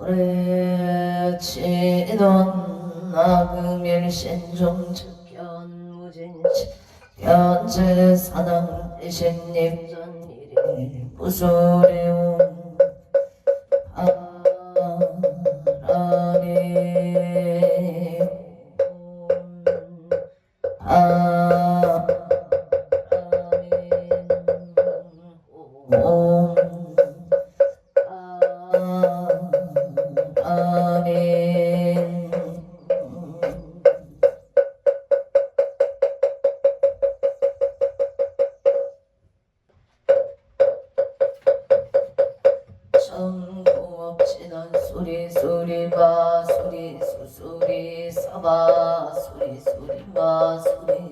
오래치던 나그밀신종측견무진치 현재사당 대신입전일이 무소리움 바람이 정고업진한 소리소리마 소리소소리 사바 소리소리마 소리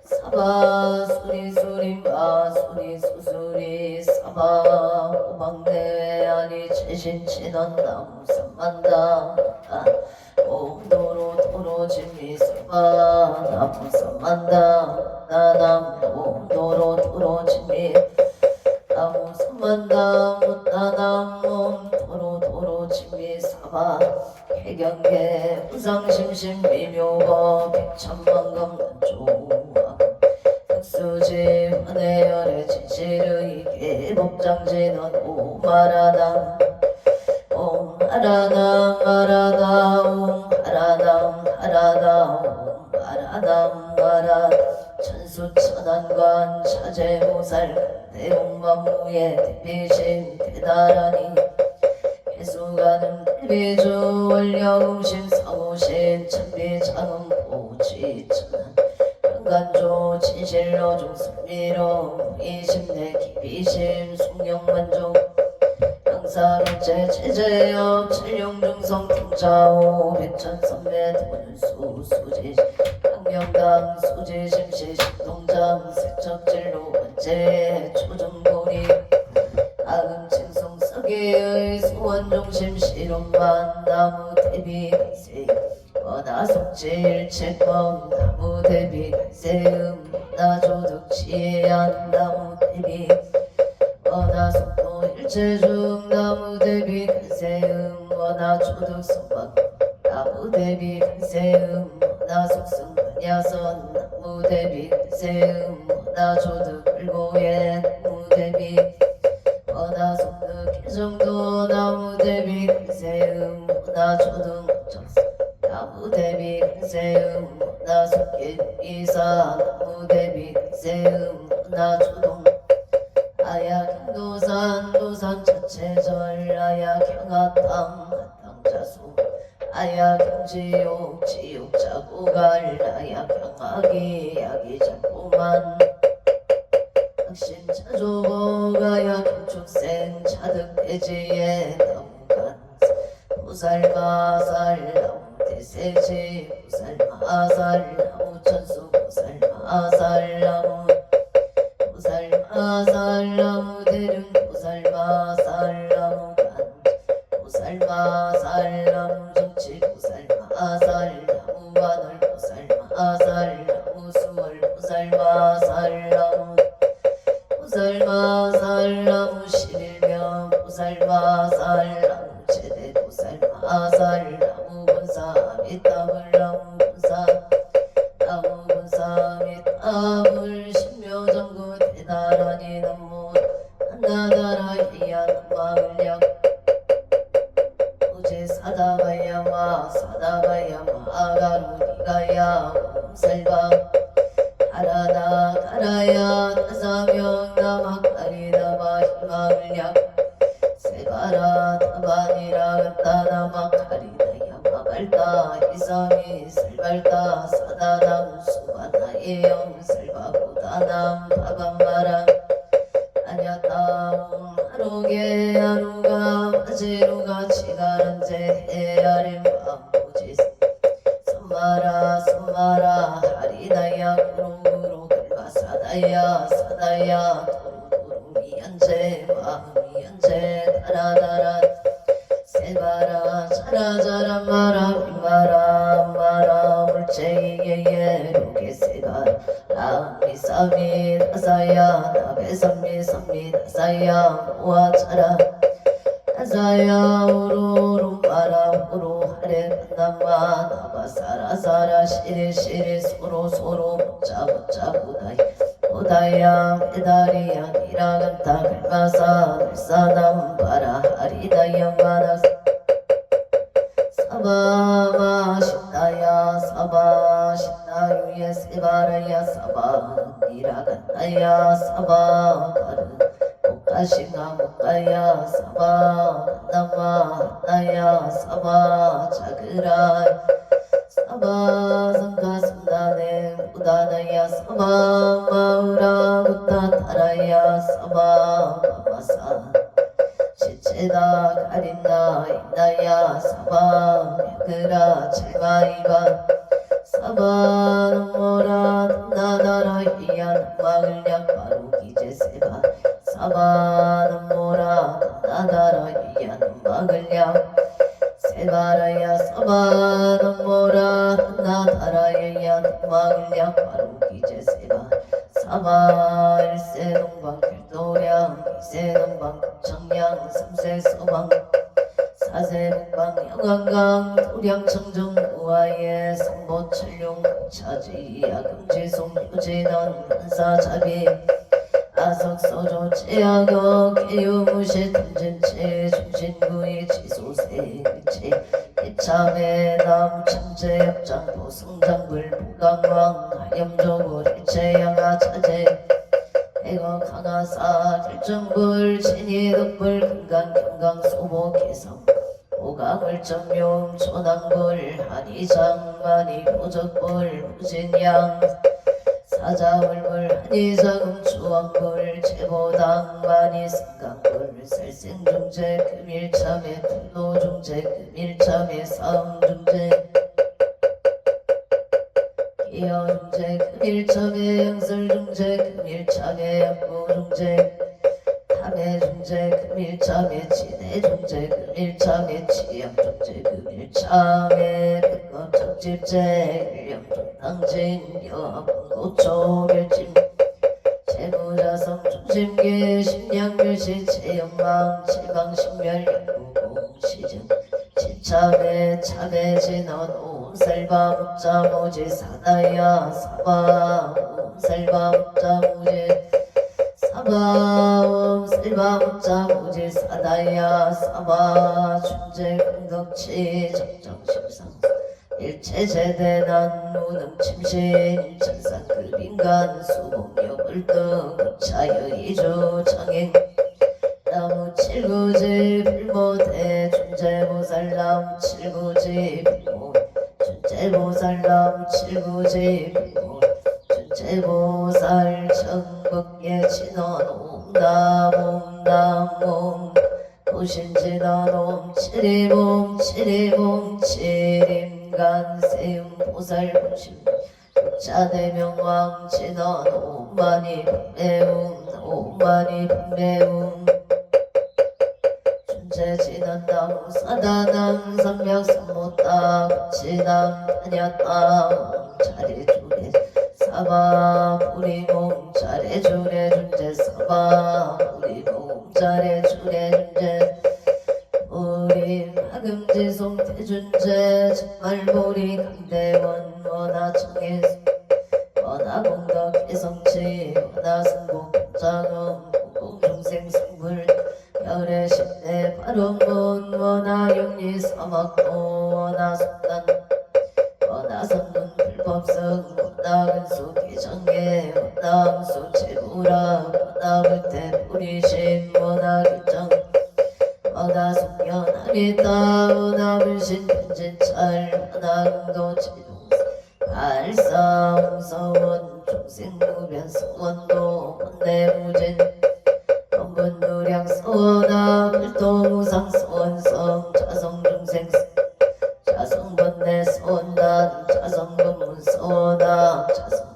사바 소리소리마 소리소소리 사바 오방대회 아니 최신친한 나무 삼만다 오도로 도로진미 사바 나무 삼만다 나나무 오도로 도로진미 나무 삼만다 못나나무 도로 진미 사바 해경계 우상심심 미묘법 백천만금 난조와 특수지 환해열의 진실의 계복장지는 오마라당 옴하라당 하라다 옴하라당 하라다 옴하라당 하라 천수천안관 차제모살 대웅만무의 대비심 대다라니 해수가는 대비주 원령음심 사무신 천비장음 보지천한 현간조 진실로중 승리로 이심내 기비심 숭영만종 양사론제 제제업 찰용중성 통자오 백천선배 돈수 수지 강명당 수지심시 식동장 세척진로 원제 초정고리 아금칭송 서계의 수원중심 실험만 나무 대비 갈세 원하속질 채권 나무 대비 갈세음 나조득 지혜한 나무 대비 원하속도 일체중 나무 대비 갈세음 원하조득 성박 나무 대비 갈세음 원하속승 야선 나무 대비 갈세음 원하조득 을고예 나무 대비 원하속득 개정도 나무 대비 갈세음 원하조득 나무 대비 갈세음 원하속길 이사 나무 대비 갈세음 원하조동 아야경도산 도산 자체절 아야경하탕 하탕자수 아야경지옥 지옥자고갈 아야경하기 야기자고만 학신자조복 아야경축생 차득대지에 나무간 보살마살 나무대세지 보살마살 나무천수 보살마살 나무 보살마살 나무대륜 보살마살 나무간 보살마살 나무정치 보살마살 나무관월 보살마살 나무수월 보살마살 나무 보살마살 나무 십일명 보살마살 나무 제대 보살마살 나무 본사 밑땀을 나무 본사 나무 본사 밑땀을 신묘정구 대나라니 넘무 한나다라 희야 마을력 우제 사다바야마 사다바야마 아가루니가야 옴살바 가라나 가라야 다사명 나마카리다마 희마을력 세바라 타바니라 갔다나마카리다야 마발다 이삼이 설발다 사다남 수바나의 영설바보다남 바밤마라 아냐따옴 하루게 하루가 마지루가 치가란제 헤아림 밤보지 선마라 선마라 하리나야 구루구루 글바사다야 사다야 도루도루 미연제 마미연제 다라다라 세바라 자라자라 마라 위마라 마라 물쟁이예예 로게 세바라 미사미 다사야 나베삼미 삼미 다사야 모아차라 사자야 우루루 마라 우루 하레 만남마 나바 사라사라 시리시리 소로소로 묻자 부다이 부다야 메다리야 니라간타 갈마사 들사남 바라 하리다야 마나 사바마 신다야 사바 신다유예 세바라야 사바 니라간타야 사바 바르 목가시가 목가야 사바 나마 나야 사바 자그라 사바 상가 삼다네 우다나야 사바 마우라 우타 타라야 사바 마마사 시체다 가린다 인다야 사바 그라 칠바이바 사바 노라 나나라 이야 막을 약바로 기제세바 사바는 모라 나다라 이야 막을 약 세바라야 사바는 모라 나다라 이야 막을 약 바로 기제세바 사바 일세 동방 길도량 이세 동방 청양 삼세 서방 사세 북방 영안강 도량 청정 우아예 성보 천룡 차지 야금지송 유진원 한사자비 아석서조 제약어 개유무시 탐진체 중신구이 지소세치 이참에 남참제역장도 성장불 보강왕 하염조골 일체양아 차제 해거 강하사 결정불 진이덕불 금강 경강 소보 개성 오강을 정묘음 초당불 한이장만이 보적불 무진양 사자울물 한이자금 주왕불 제보당만이 승강불 살생중재 금일참에 분노중재 금일참에 싸움중재 기여중재 금일참에 양설중재 금일참에 약보중재 탐해중재 금일참에 진해중재 금일참에 치양중재 금일참에 백업적집재 일령중당진 여합고초결짐 재무자성 중심계 신양멸시 체연망 칠방신멸 영구공시증 치참에 참에 진원 옴살바 묵자모지 사다야 사바 옴살바 묵자모지 사바 옴살바 묵자모지 사다야 사바 중재 긍덕치 적정심상 일체제대 난무능 침신 천상급 인간 수봉여불등 자유이주 청행 나무 칠구지 불모대 준재보살남 칠구지 불모 준재보살남 칠구지 불모 준재보살 천국예 진원 옴남옴남옴 도신진원옴 칠이봉 칠이봉 칠임간 세음 보살공심 자대명왕 진원 오만이 매움 오만이 매움 준재진원남 사다남 삼맥삼모따 진남 다녔다 잘해주래 사바 우리몸 잘해주래 준재 사바 우리몸 잘해주래 준재 우리 마금지송 태준재 정말보리 강대원 원하청의 원하공덕 개성치 원하승복 공장음 공공중생 성불 열애 십대 발원문 원하영리 사막도 원하성단 원하성문 불법성 원하근수 개정계 원하응수 제부라 원하불태 뿌리신 원하규정 원하송년 하리다 원하불신 편진찰 원하응도 제동 발사홍서원 중생무변 서원도 원내무진 원분누량 서원아 불도무상 서원성 자성중생 자성번내 서원단 자성건문 서원아 자성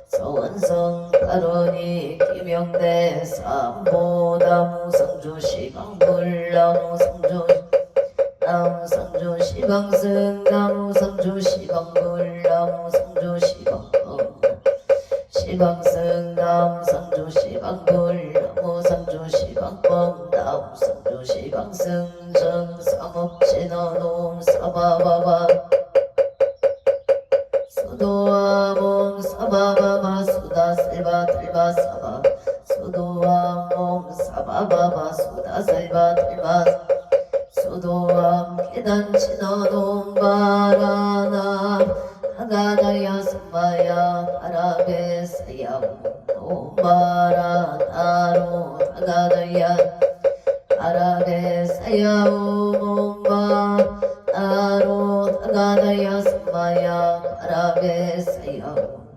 서원성 발원이 김영대 삼보나무 성주 시방불 나무 성주 나무 성주 시방승 나무 성주 시방불 나무 성주 시방불 시방승 나무 성주 시방불 나무 성주 시방불 나옴 성주시 방승정 삼업진어놈 사바바바 수도와몸 사바바바 수다셀바 들바 사바 수도와몸 사바바바 수다셀바 들바 수도암 계단치너놈 바라나 하가다야 삼바야 바라베사야 옴바라나로 하가다야 바라베사야 옴바라로 하가다야 삼바야 바라베사야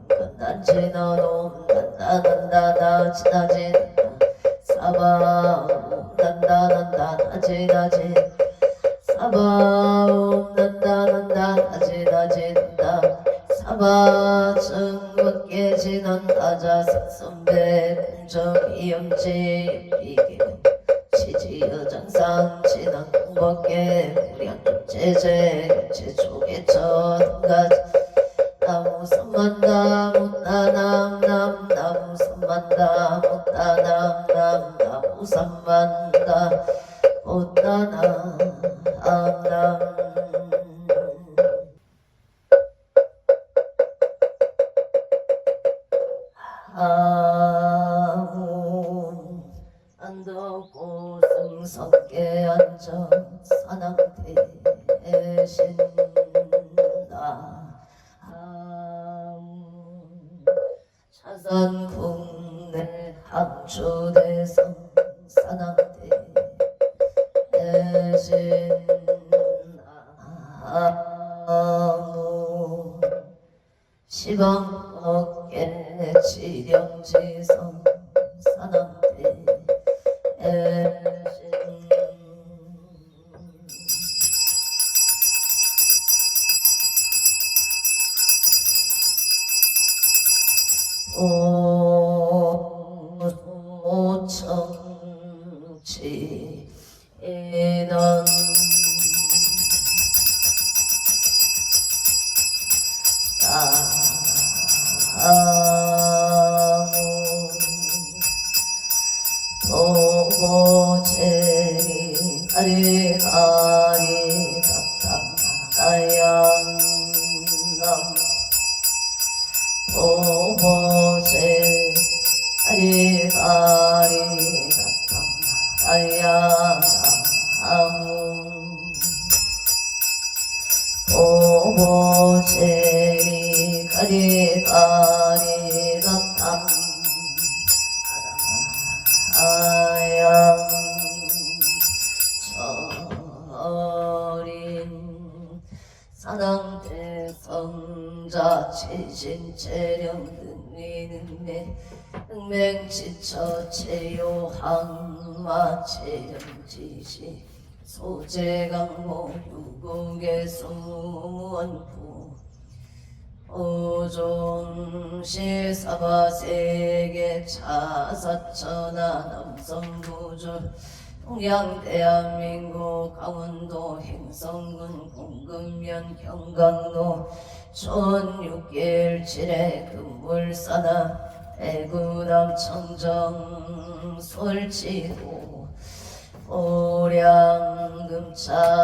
간단치너놈 난다난다나 지나진 사바 난다난다 나지나지 사바옴 난다난다 나지나진다 사바 증겁게 지난다자 선배 공정이영지 이기금 시지여정상 지난 공법계 무량제제 제초계 천가 나무 선만다 못다남남 나무 선만다 못다남남 나무 선만다 못다남남 아문 안덕고 승성계 안정 산왕대신다 차산 국내 항주대성 산왕대 대신아무 시방업계 지령지성 산왕대 대신 오청치 인원 도보제리 아리아리 각각나양남 도보제 아리아리 각각나양남 도보제리 가리가리 각각 아양 철인 산왕대성자 체신체령 능리능매 능맹지처 체요항마 체령지시 소재강모 유국의 소원부 오종시 사바세계 차사천하 남성부주 동양 대한민국 강원도 행성군 공금면 경강로 촌6개월 7회 금물사나 대구 남청정 솔치도 오량금차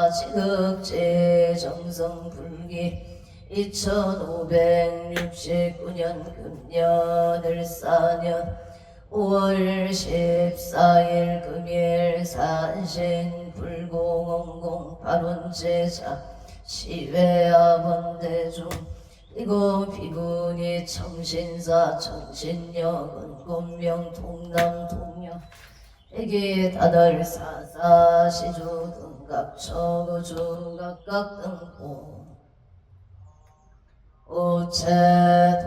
지극제 정성불기 2569년 금년을 4년 5월 14일 금일 산신 불공원공 발원제자 시외아번대중 이고 비군이 청신사 청신역은 곤명 동남 동역 대기 다달 사사 시주 등각 처구주 각각 등고 오체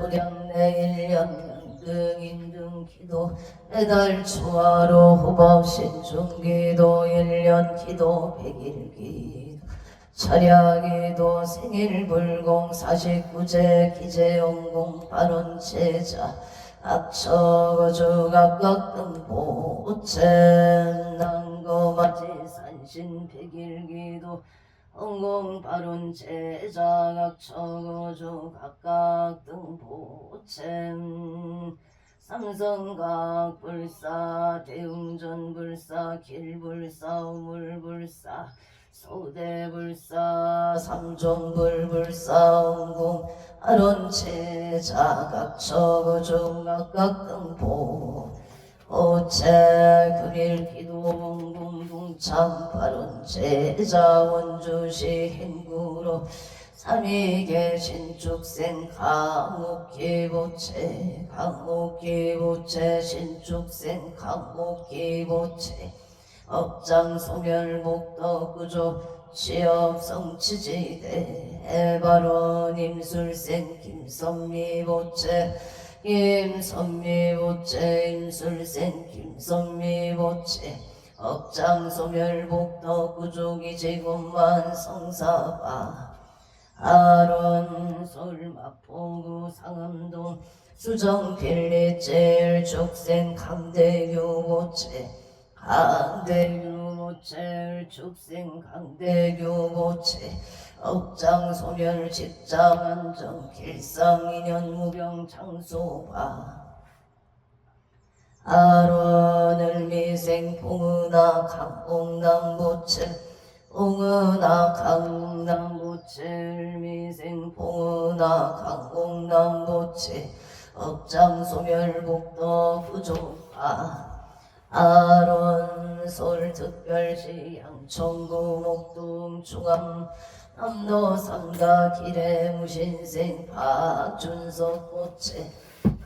도량내 1년 연등인등 기도 매달 추하로 호법신중기도 1년 기도 100일 기도 차량기도 생일불공 49제 기재용공 발원제자 악처거주 각각 등보 오체 난거맞이 산신 100일기도 홍공 발운 제자각 처거주 각각 등보첸 삼성각 불사 대웅전 불사 길불사 우물불사 서대불사 삼종불 불사 웅궁 아론체 자각처구중각각등보 오체 금일기도 웅궁궁참 발원체 자원주시 행구로 삼위계 신축생 강목기보체 강목기보체 신축생 강목기보체 업장소멸목덕구조 취업성취지대 해바론 임술생 김선미보체 김선미보체 임술생 김선미보체 업장소멸목덕구조기지군만 성사바 아론 솔마포구 상암동 수정필리제일 축생 강대교보체 강대교보체 축생 강대교보체 업장소멸 직장안정 길상인연 무병 장소바 아론을 미생 봉은아 강봉남보체 봉은아 강남보체 미생 봉은아 강봉남보체 업장소멸복도 부조파 아론 솔특별시 양천구 목동 중암 남도 삼가 길의 무신생 박준석 보체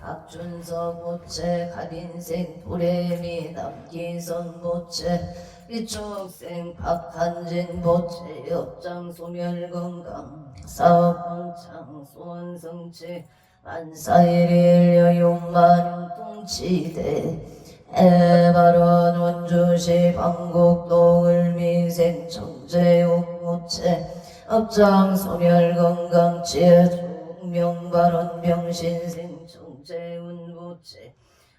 박준석 보체 갑인생 도레미 남기선 보체 이축생 박한진 보체 업장소멸건강 사업원창 소원성체 만사일일 여용만용통치대 해바론 원주시 방곡동을 미생 정제옥모체 업장소멸건강치에 종명발원 병신생 정제운보체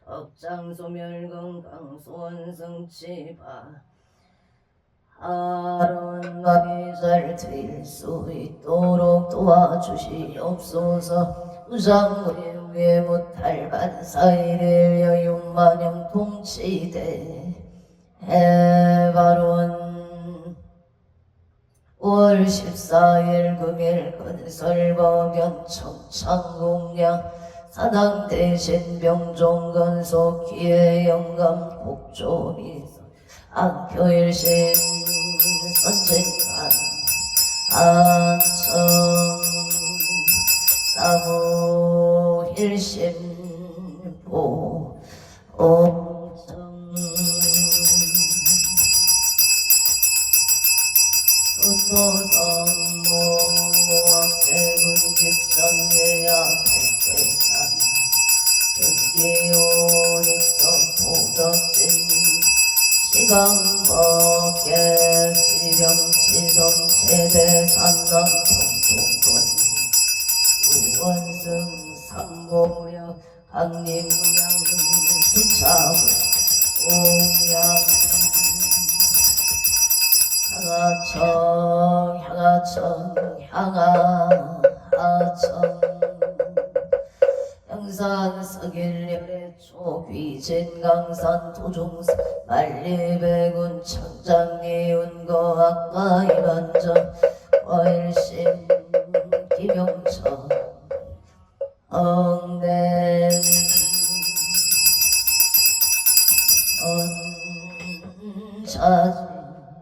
업장소멸건강 소원성치바 아론마비 잘 될 수 있도록 도와주시옵소서. 우상의 위에 못할 반사일일 여용만영 통치대 해바론 5월 14일 금일 건설법연 청창공양 사당 대신 병종건속 기회영감 복조미선 안표일신 선진관 안청 나무일심보 옹청 도토성모학제군 직전외야 백대산 등기오닉성 포덕진 시강법계 지령치성 최대산남 경종권 유원승 삼봉력 강림무량 수차후 옹양 향하청 향하청 양산 서길열의 초비진 강산 도종사 만리백운 청장리 운거 악가이반전 과일심 기병천 엉된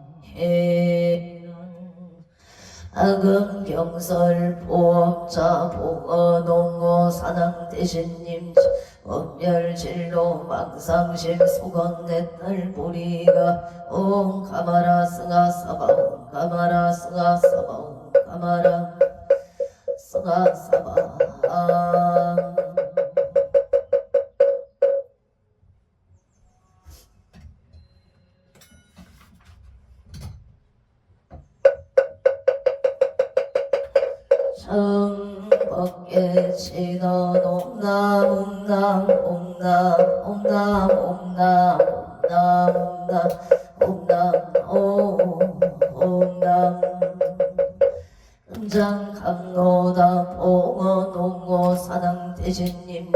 언자진 악음경설 보험자 보어농어 사낭대신님 엄멸진로 망상실 소건내딸 보리가 옴 가마라 승하사바 옴 가마라 승하사바 옴 가마라 승하사바 청법계 진원 옴남 옴남 옴남 옴남 옴남 옴남 옴남 금장 감로다 봉어 농어 사당 대신님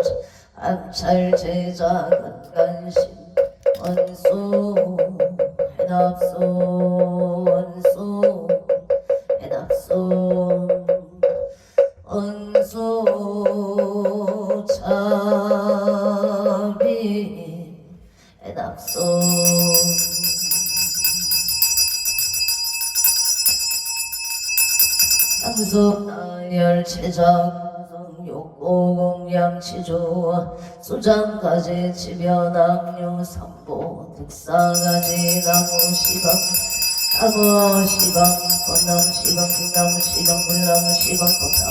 감찰제자 건간심 원수 해납소 원수 해납소 원수 자비 해납소 양속 나열 체작 욕고공양치조 수장가지 지변악류 삼보 득사가지 나무시방 나무시방 번나무시방 불나무시방 물나무시방 법당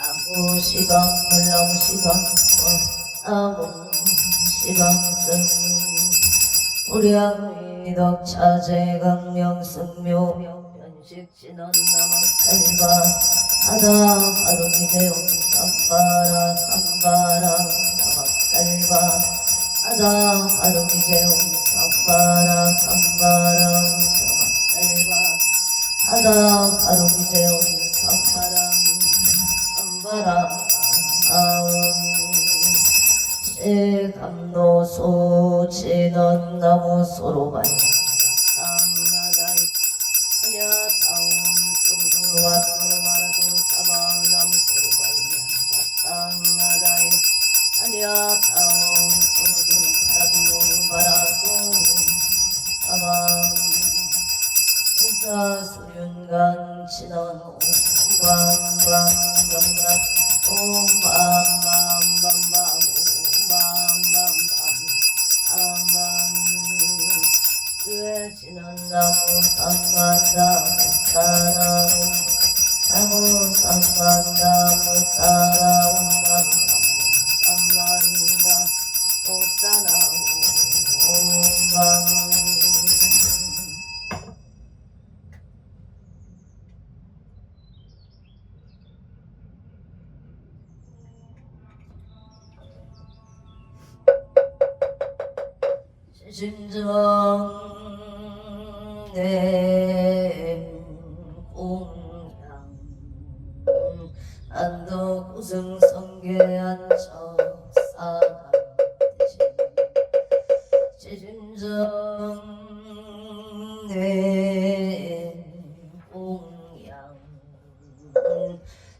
나무시방 물나무시방 나무시방승 우량위덕 차제강명승묘 변식진원 남학살바 하다 바로기대용 삼바라 삼바라 남학살바 하다 바로기대용 삼바라 삼바라 남학살바 하다 바로기대용 삼바라 삼바라 아운 실감노소 진원나무 소로바이 땅나다이 아냐 다운 소르도로와 소르마라 도르사바 나무 소로바이야 땅나다이 아냐 다운 소르도로바라 도르바라 소르사바 인자 수윤간 진원 오밤밤밤밤밤 오밤밤밤밤밤 오밤밤밤밤밤 유해지는 나무 삼만나무 따나무 나무 삼만나무 따나무 나무 삼만나 오따나무 오밤 심정 내 공양 안도 구승성계 안처 사가 심정 내 공양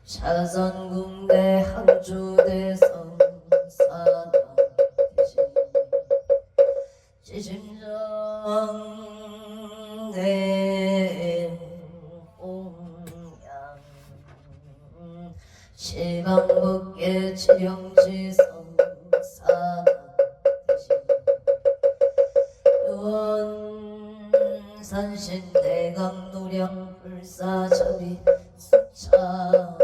차선궁대 항주대성 사가 지심정 내 공양 시방북계 지령지성 사나대신 유원산신 내강노량 불사자비 수차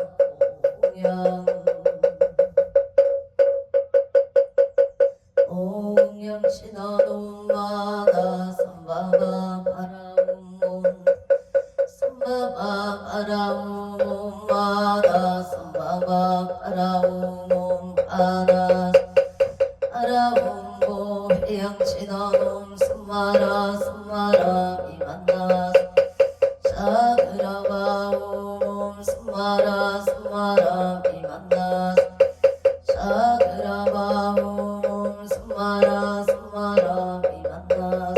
공양 공양신화노마나 삼바바 바라움몬 삼바바 바라움몬마나 삼바바 바라움몬 바나 바라움몬 해양신화놈 삼마라 삼마라 이만나 자그라바움몬 삼마라 삼마라 이만나 자그라바움몬 삼마라 삼마라 이만나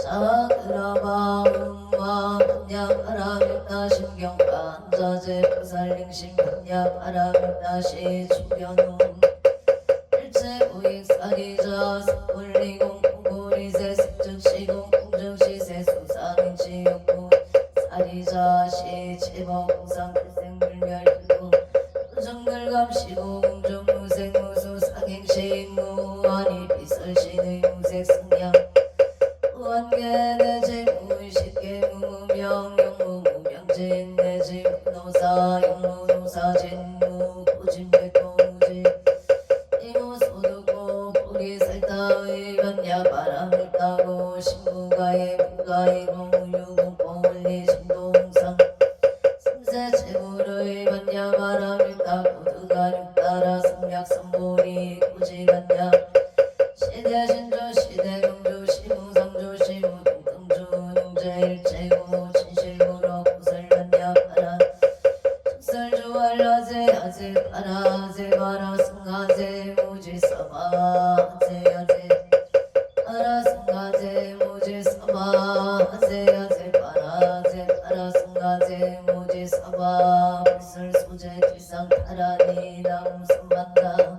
자그라바움마 반야바라밀나 심경반자제 부살링심 반야바라밀나시 충견놈 일체부익사리자 선물리공 공고리세 습즉시공 공정시세 수사민치 욕구 사리자시 제법공상 필생불멸 정글감시고 공정무생무수 상행시무아니 비설신의 무색승량 무한계내지 무의식계무무명 영무무명진 내지 무노사 영무노사진무 고진백고무지 이무소득고 보리살타의 반야바람을 따고 신무가의 무가의 공유공공을리 신동상 삼세체물의 반야바람을 따고 드가육따라 성략선보리 고지반야 시대신조 시대명조 시무상조 시무동등조 용제일체고 진실무로 구설반야바라 축설조알라제 아제바라 아제바라 승아제 무지 하세야제 파라제 파라승가제 모지 사바 불설 소제 기상 타라니 남 선반다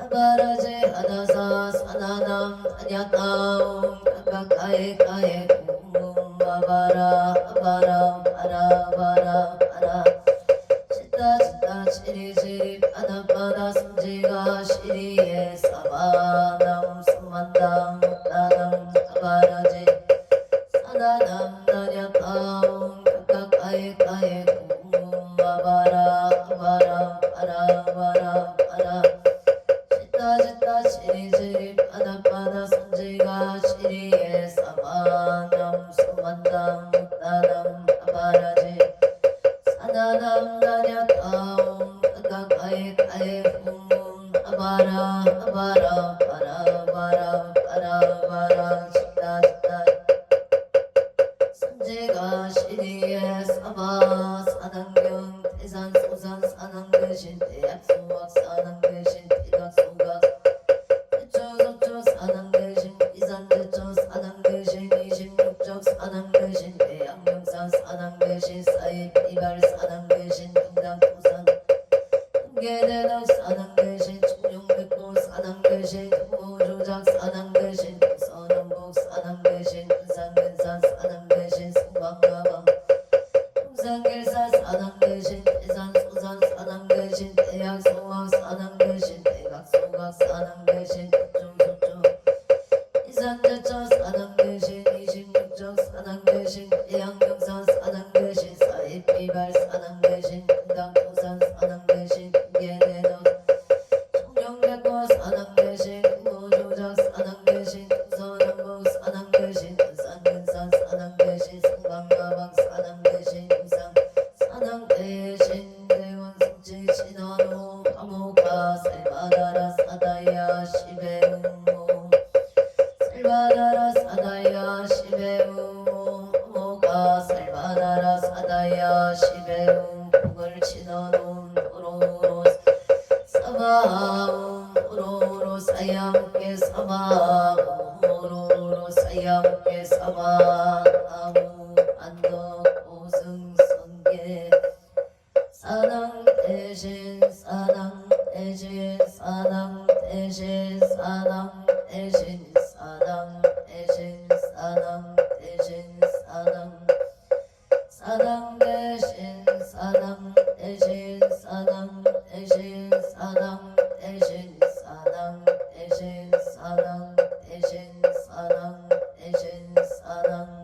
아바라제 하다사 사나남 타냐타옴 가까이 가에 공금 아바라 아바라 바라 바라 바라 치타 치타 치리 치리 바다 바다 숨지가 시리에 사바남 선반당 나남 아바라제 사나남 나냐타옴 가까이 가에 공금 아바라 아바라 바라 바라 바라 지타 시리시리 바다 바다 선지가 시리에 사바남 수만당 나남 아바라지 사나남 나냐타옴 가까이 가에 훔 아바라 아바라 바라 바라 바라 바라 지타 선지가 시리에 사바 사당경 태산 소산 사당 대신 대약 소학 사당 대신 대각 소각 대초 서초 사당 대신 이산 대초 사당 대신 26적 사당 대신 대양명산 사당 대신 사입 이발 사당 대신 등당 토산 등계대덕 사당 대신 충룡백도 사당 대신 금호조작 사당 대신 서남복 사당 대신 은산근산 사당 대신 승방가방 동산길사 사당 대신 태산 소산 사당 대신 대약 소학 사당 대신 대각 소각 사당 대신 tuk중 이산대처 사당 대신 26적 사당 대신 대양명산 사당 대신 사입비발 사당 대신 등당 토산 사당 대신 등계대덕 청룡백과 사당 대신 금호조작 사당 대신 서남복 사당 대신 은산근산 사당 대신 승방가방 사당 대신 임상 사당 대신 대원 성지 신원호 화모가 살바다라 사다야 시베우모 살바다라 사다야 시베우모 화모가 살바다라 사다야 시베우 북을 신원온 도로로 사바움 도로로 사야함께 사바움 도로로 사야함께 사바아무 안덕 오승 선계 사당 대신 사당 대신 사당 대신 사당 대신 사당 대신 사당 대신 사당 사당 대신 사당 대신 사당 대신 사당 대신 사당 대신 사당 대신 사당 대신 사당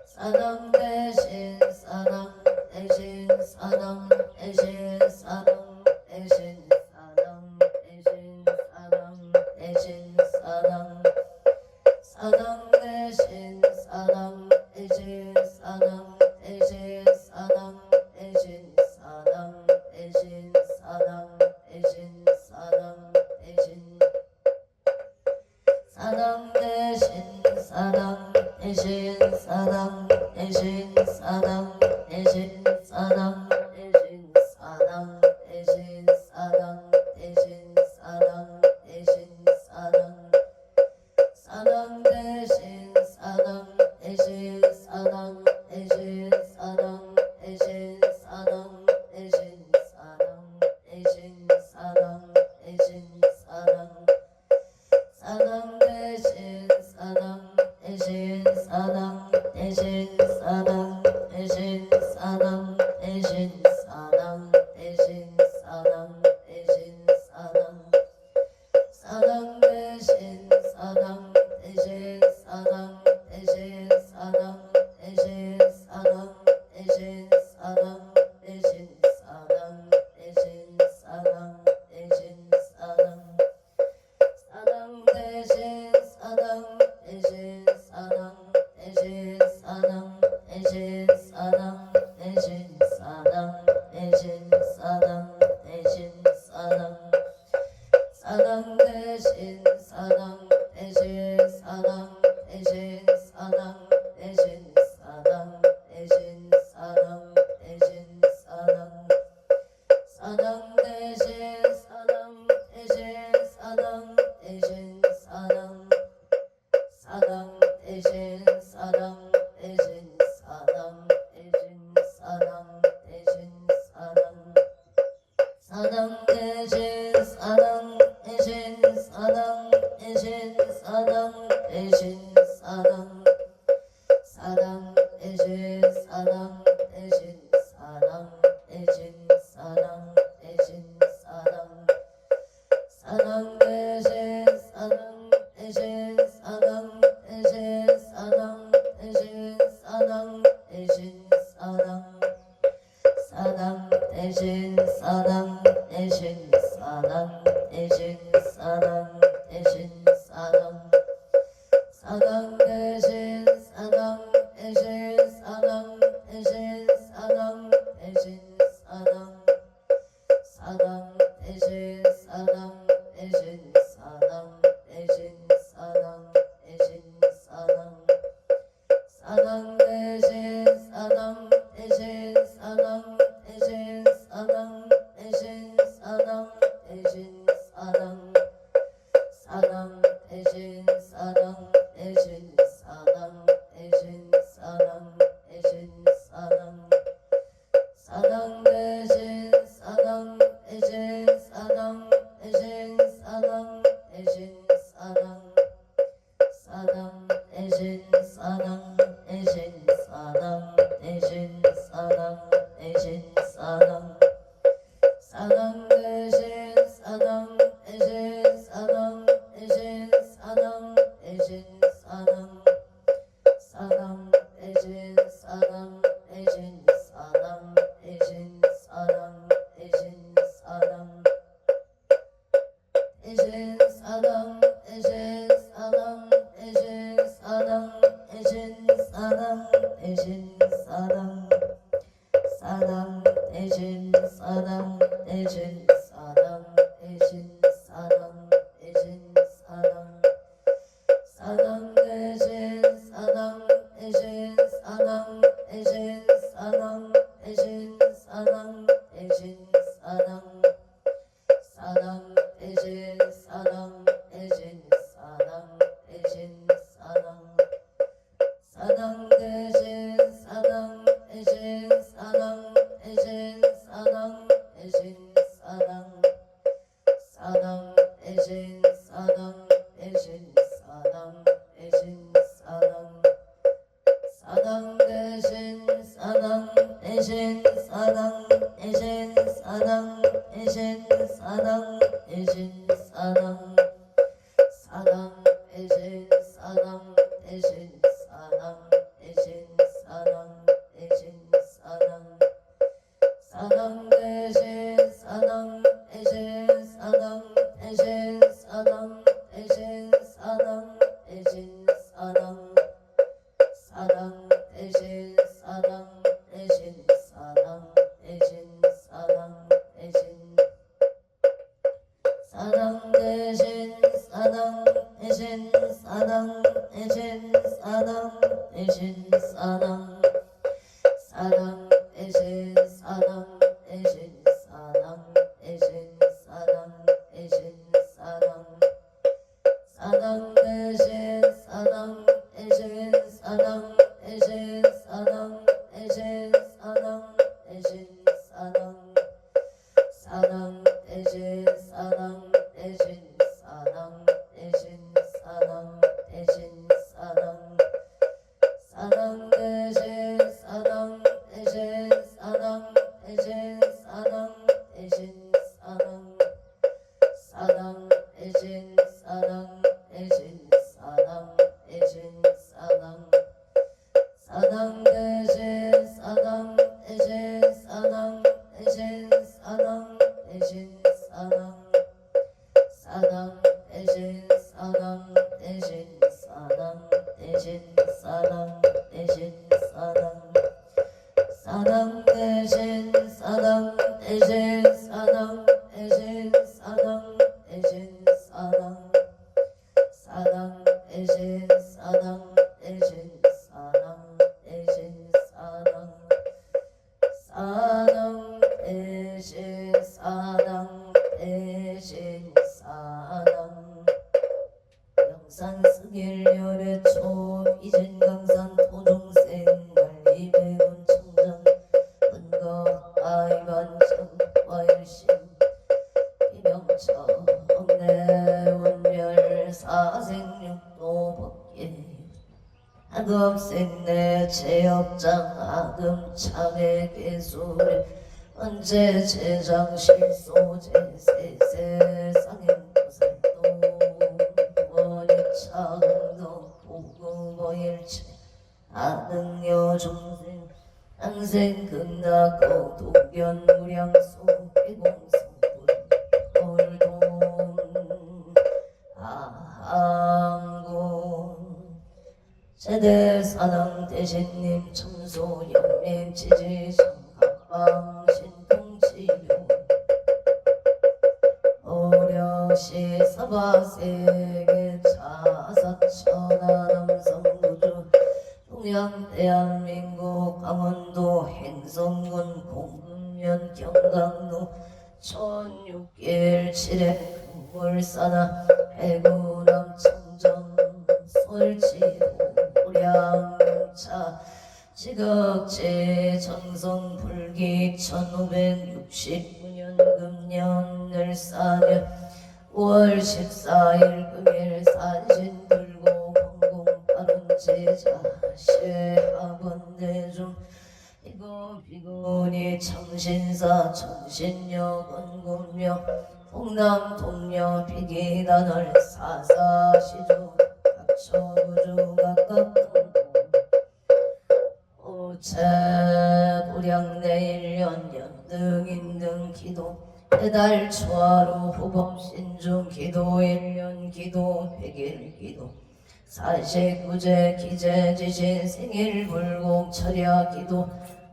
사당 대신 사당 대신 사당 대신 사당 대신 사당 대신 사당 대신 사당 사당 대신 사당 대신 사당 대신 사당 대신 사당 대신 사당 대신 사당 대신 사당 대신 사당 대신 사당 대신 사당 대신 사당 대신 사당 대신 사당 대신 사당 대신 사당 사당 대신 사당 대신 사당 대신 사당 대신 사당 대신 사당 대신 사당 대신 사당 사당 대신 사당 대신 사당 대신 사당 대신 사당 대신 사당 대신 사당 대신 사당 사당 대신 사당 대신 사당 대신 사당 대신 사당 대신 사당 대신 사당 대신 사당 대신 사당 사당 대신 사당 대신 사당 대신 사당 대신 사당 대신 사당 대신 사당 대신 사당 사당 대신 사당 대신 사당 대신 사당 대신 사당 대신 사당 대신 사당 사당 대신 사당 대신 사당 대신 사당 사당 대신 사당 대신 사당 대신 사당 대신 사당 사당 대신 사당 대신 사당 대신 사당 대신 사당 사당 대신 사당 대신 사당 대신 사당 대신 사당 사당 대신 사당 대신 사당 대신 사당 대신 사당 대신 사당 사당 대신 사당 대신 사당 대신 사당 대신 사당 사당 대신 사당 대신 사당 대신 사당 대신 사당 사당 대신 사당 대신 사당 대신 사당 대신 사당 사당 대신 사당 대신 사당 대신 사당 대신 사당 대신 사당 사당 대신 사당 대신 사당 대신 사당 대신 사당 사당 대신 사당 대신 사당 대신 사당 대신 사당 사당 대신 사당 대신 사당 대신 사당 대신 사당 사당 대신 사당 대신 사당 대신 사당 대신 사당 사당 대신 사당 대신 사당 대신 사당 대신 사당 대신 사당 대신 사당 대신 사당 대신 사당 대신 사당 사당 대신 사당 대신 사당 대신 사당 대신 사당 사당 대신 사당 대신 사당 대신 사당 대신 사당 대신 사당 사당 대신 사당 대신 사당 대신 사당 사당 대신 사당 대신 사당 대신 사당 대신 사당 사당 대신 사당 대신 사당 대신 사당 사당 대신 사당 대신 사당 대신 사당 대신 사당 대신 사당 사당 대신 사당 대신 사당 대신 사당 대신 사당 사당 대신 사당 대신 사당 대신 사당 대신 사당 대신 사당 사당 대신 사당 대신 사당 대신 사당 대신 사당 대신 사당 대신 사당 대신 사당 대신 사당 사당 대신 사당 대신 사당 대신 사당 대신 사당 사당 대신 사당 대신 사당 대신 사당 대신 사당 대신 사당 사당 대신 사당 대신 사당 대신 사당 대신 사당 사당 대신 사당 대신 사당 대신 사당 대신 사당 사당 대신 사당 대신 사당 대신 사당 사당 대신 사당 대신 사당 대신 사당 대신 사당 사당 대신 사당 대신 사당 대신 사당 대신 사당 사당 대신 사당 대신 사당 대신 사당 대신 사당 사당 대신 사당 대신 사당 대신 사당 사당 대신 사당 대신 사당 영산 승일열의 초 이진강산 악업생내 제업장 아금참의 개소리 언제 제장실소제 세상인 도살도 원이창도 보고일체 아능여 중생 항생 극락고 도견무량소 개공성불 돌돈 아항군 제대사당 대신님 청소 영맹 지지 성각방 신통치료 오려시 사바세계 차사천하 남성구주 동양 대한민국 강원도 행성군 공금면 경강로 1006길 7회 금물사나 해구남 청정 솔지도 오량차 지각제 정성불기 1569년 금년을 사년 5월 14일 금일 산신들고 공공빠른 제자 쉐학원대중 이고 비군이 청신사 청신여 건군명 동남 동녀 비기단을 사사시주 각처구주 각각 오체 고량내일년 연등인등 기도 배달 초하루 후범 신중 기도 1년 기도 100일 기도 사식구제 기재 지신 생일 불공 철야 기도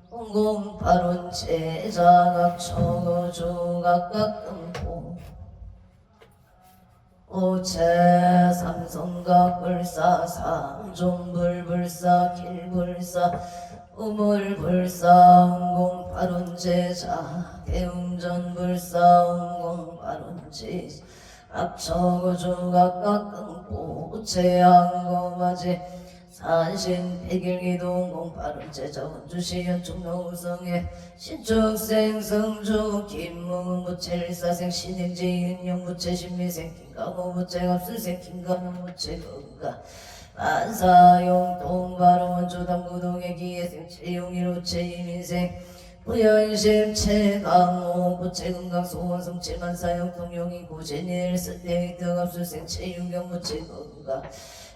공공발언 제자각 초거주 각각 금포 오체 삼성각 불사 삼종불불사 길불사 우물불사 운공발언제자 대웅전불사 운공발언제자 악초구주 각각 금포 우체양거마제 산신백일기도 공발언제자 원주시연 충노우성의 신축생성주 김무무체일사생 신행제인영무체 신미생 김강호무체 갑술생 김강호무체 건가 만사용 동바로 원주당구동의 기예생 최용일우체 이민생 부연심 최강호 부채건강 소원성 최만사용 통용이 고제일 스테이트 갑술생 최윤경 부채건강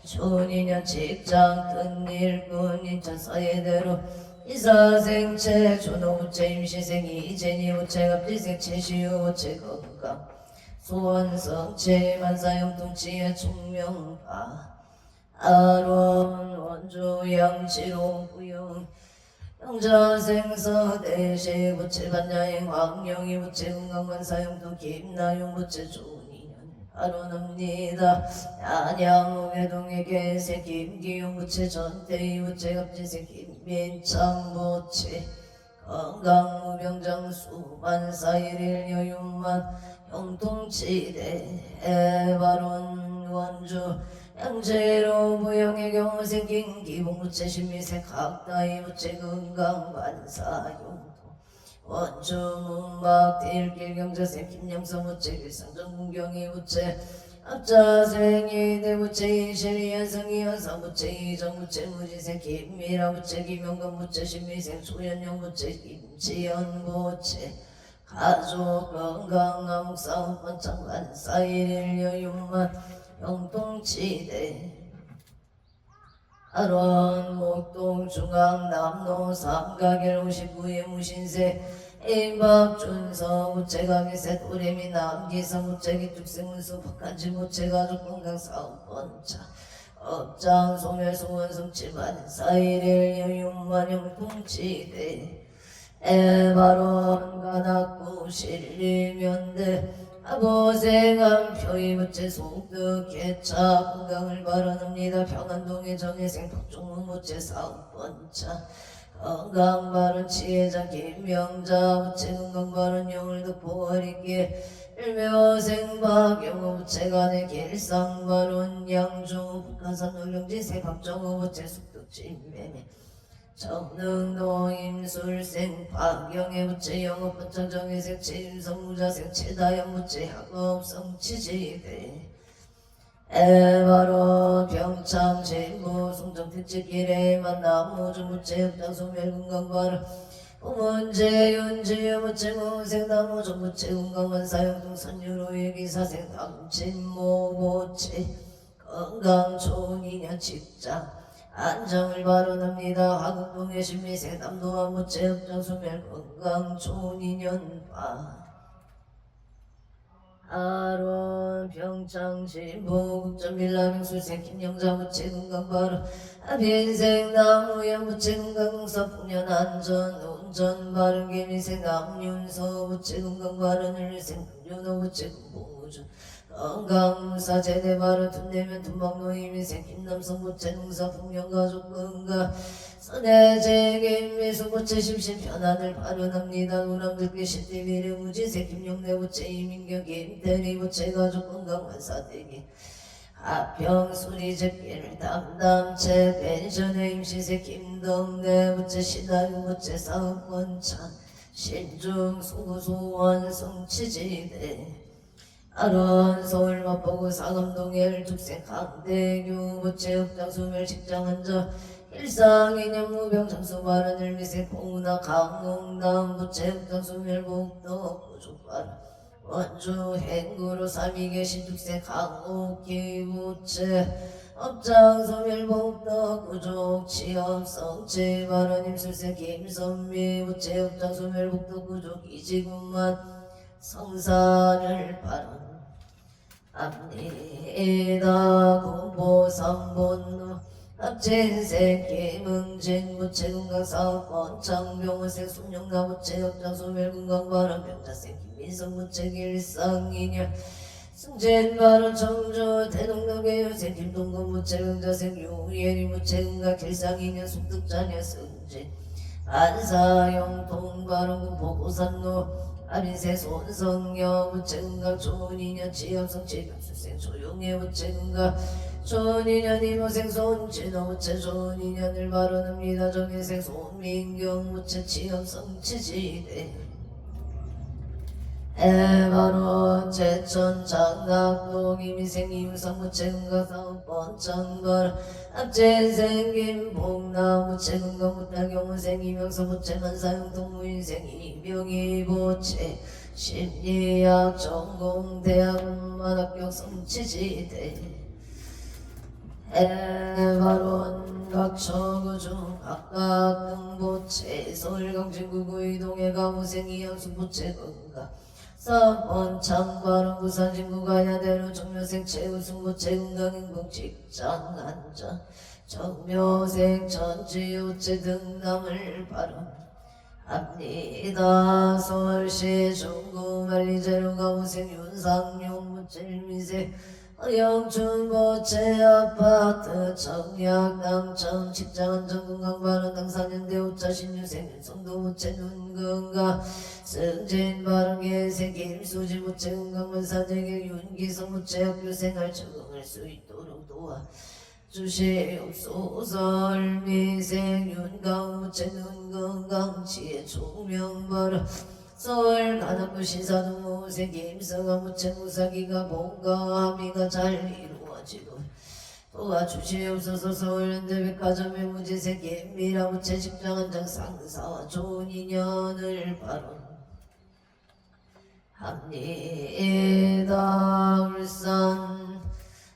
초인년 직장 큰일꾼 인천사예대로 이사생체 준호우체 임시생 이재니 우체 갑지생 최시우 우체 건강 소원성 최만사용통치의 충명파 아론 원주 양지로 부영 영자생서 대시 부채 반야행 왕영이 부채 건강만사용통 김나용 부채 좋은인연 아론합니다 안양옥의동의 개세 김기용 부채 전태희 부채 갑지세 김민창 부채 건강무병장수 만사일일 여윤만 영통치대 해바론 원주 양재로 부영의 경우 생긴 기본부채 신미생 각다이 부채 건강 반사용도 원주 문박 대일길 경자생 김양성 부채 길상정 문경이 부채 앞자생이 대부채 이실리연성이 연상부채 이정부채 무지생 김미라 부채 김영건 부채 신미생 조연영 부채 김치연 부채 가족 건강 암싸움 번창 반사일일 여윤만 영통치대 아론 목동 중앙 남로 삼가길 59의 무신세 임박준서 무채가기세 도레미 남기사 무채기 tuk생문수 박한지 무채가족 건강사업 번차 업장 소멸소원성 칠만 사일일 여윤만 영통치대 에바론 가닥구 실리면대 아고생한 표의무체 속득 개차 건강을 바라옵니다. 평안동의 정혜생 박종문 무체 사업번차 건강바른 지혜자 김명자 무체 건강바른 영을 듣고 어리게 일묘생 박영호 무체 간의 길상바른 양주 북한산 노령지세 박정호 무체 숙득 진매매 정능도 임술생 박영애 부채 영업번창 정혜생 최임성 무자생 최다영 부채 학업성 치지대 에바로 평창 진부 송정 특집길에 만남 모주무체 흑장소 멸군강바로 문제 윤지 무체 무생나무 정무체 운강만사용동 선유로의 기사생 당진모 모체 건강 좋은 인연 직장 안정을 발언합니다. 하금동의 신미생 남도와 무체 흑장소 멸 건강 좋은 인연 바 아론 평창 진보 국전밀라명 술생 김영자 무체 건강바로 아빈생 나무야 무체 건강공사 풍년 안전 운전 바른 개미생 남윤서 무체 건강바른 을생 풍년호 무체 공보우주 건강무사 제대 바른 둔내면 둔방노임이생 김남성 무체 농사 풍년가족 건강 선해제게 미수 무체 심신 편안을 발언합니다. 노람듣기 시띠비르 무지세 김영래 무체 이민경 김대리 무체 가족 건강 환사되기 하평 수리 제기를 담담체 펜션의 임시세 김덕래 무체 신하유 무체 사업원찬 신중 소구소원 성취지대 아론 서울 마포구 사감동의 일축생 강대규 무체 흑장소멸 직장한자 일상이념 무병 장수바른 일미생 공문화 강농담 부채 흑장소멸 목도 구족바른 원주 행구로 삼위계 신축생 강옥기 부채 업장소멸 목도 구족 취업 성체 바른 임술생 김선미 부채 업장소멸 목도 구족 이지구만 성사를 바른 압니다 공보 삼본노 합진생 김응진 무체건강사업 원창병원생 순영나무체 업장소멸건강바람 병자생 김민성 무체길상인연 승진바람 청주 대동역의 유생 김동건 무체병자생 유예리 무체건강 길상인연 숙득자녀 승진 안사용 동바람군 보고산로 아린세 손성여 무체건강 좋은인연 지엽성 지금수생 조용해 무체건강 좋은인연 이모생 손진호 무체 좋은인연을 발언합니다. 정인생 손민경 무체 지엽성 지지대 에바로 제천 장락동 이미생 이우성 무체건강사업 번창발 합제생 김봉남 무체건강 무탈경무생 이명서 무체만사용 동무인생 이병희 보체 심리학 전공대학만 합격 성취지대 에바론 각처구중 각각 등보체 서울강진구구 이동해 가무생 이양수 보체건강 사번 창바른 부산진구가 야대로 정묘생 최우승보체 건강행복 직장 안전 정묘생 전지우체 등남을 발언합니다. 서울시 중구만리제로 가무생 윤상용 무체일미생 영춘보체 아파트 청약 당첨 직장안전건강바른 당사년대 오차 신유생 윤성도 무체 눈건강 승진 바른계생 김수지 무체 건강만사대계 윤기성 무체 학교생활 적응할 수 있도록 도와 주시옵소서. 미생 윤강 무체 눈건강 지혜 총명바른 서울 가남구 신사동 모생 김성아 무체 무사기가 몸과 함의가 잘 이루어지도록 도와주시옵소서. 서울 현대백화점의 무지생 김미라 무체 직장안정 상사와 좋은 인연을 발언합니다. 울산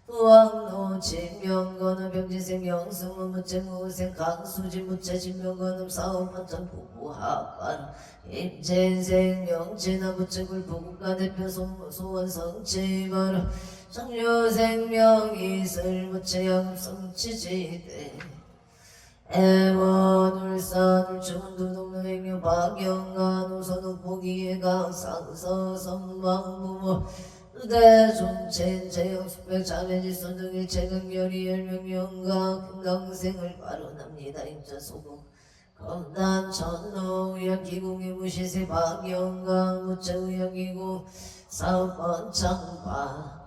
우왕로 진명건음 병지생 영승우 무체 무생 강수지 무체 진명건음 사업원전 부부합반 임진생 영진아 무체 굴부국가대표 소원 성취발 정류생명 이슬 무체 양읍 성취지대 애원 울산 울주문두 동로행유 박영안 우선우 보기예강 상서 선망부모 의대존첸 재영숙백 자매지선 등 일체근결이 열명명과 금강생을 발언합니다. 임자소국 건단 천로 의학기공의 무시세 박영강 무체의학기공 사업번 창파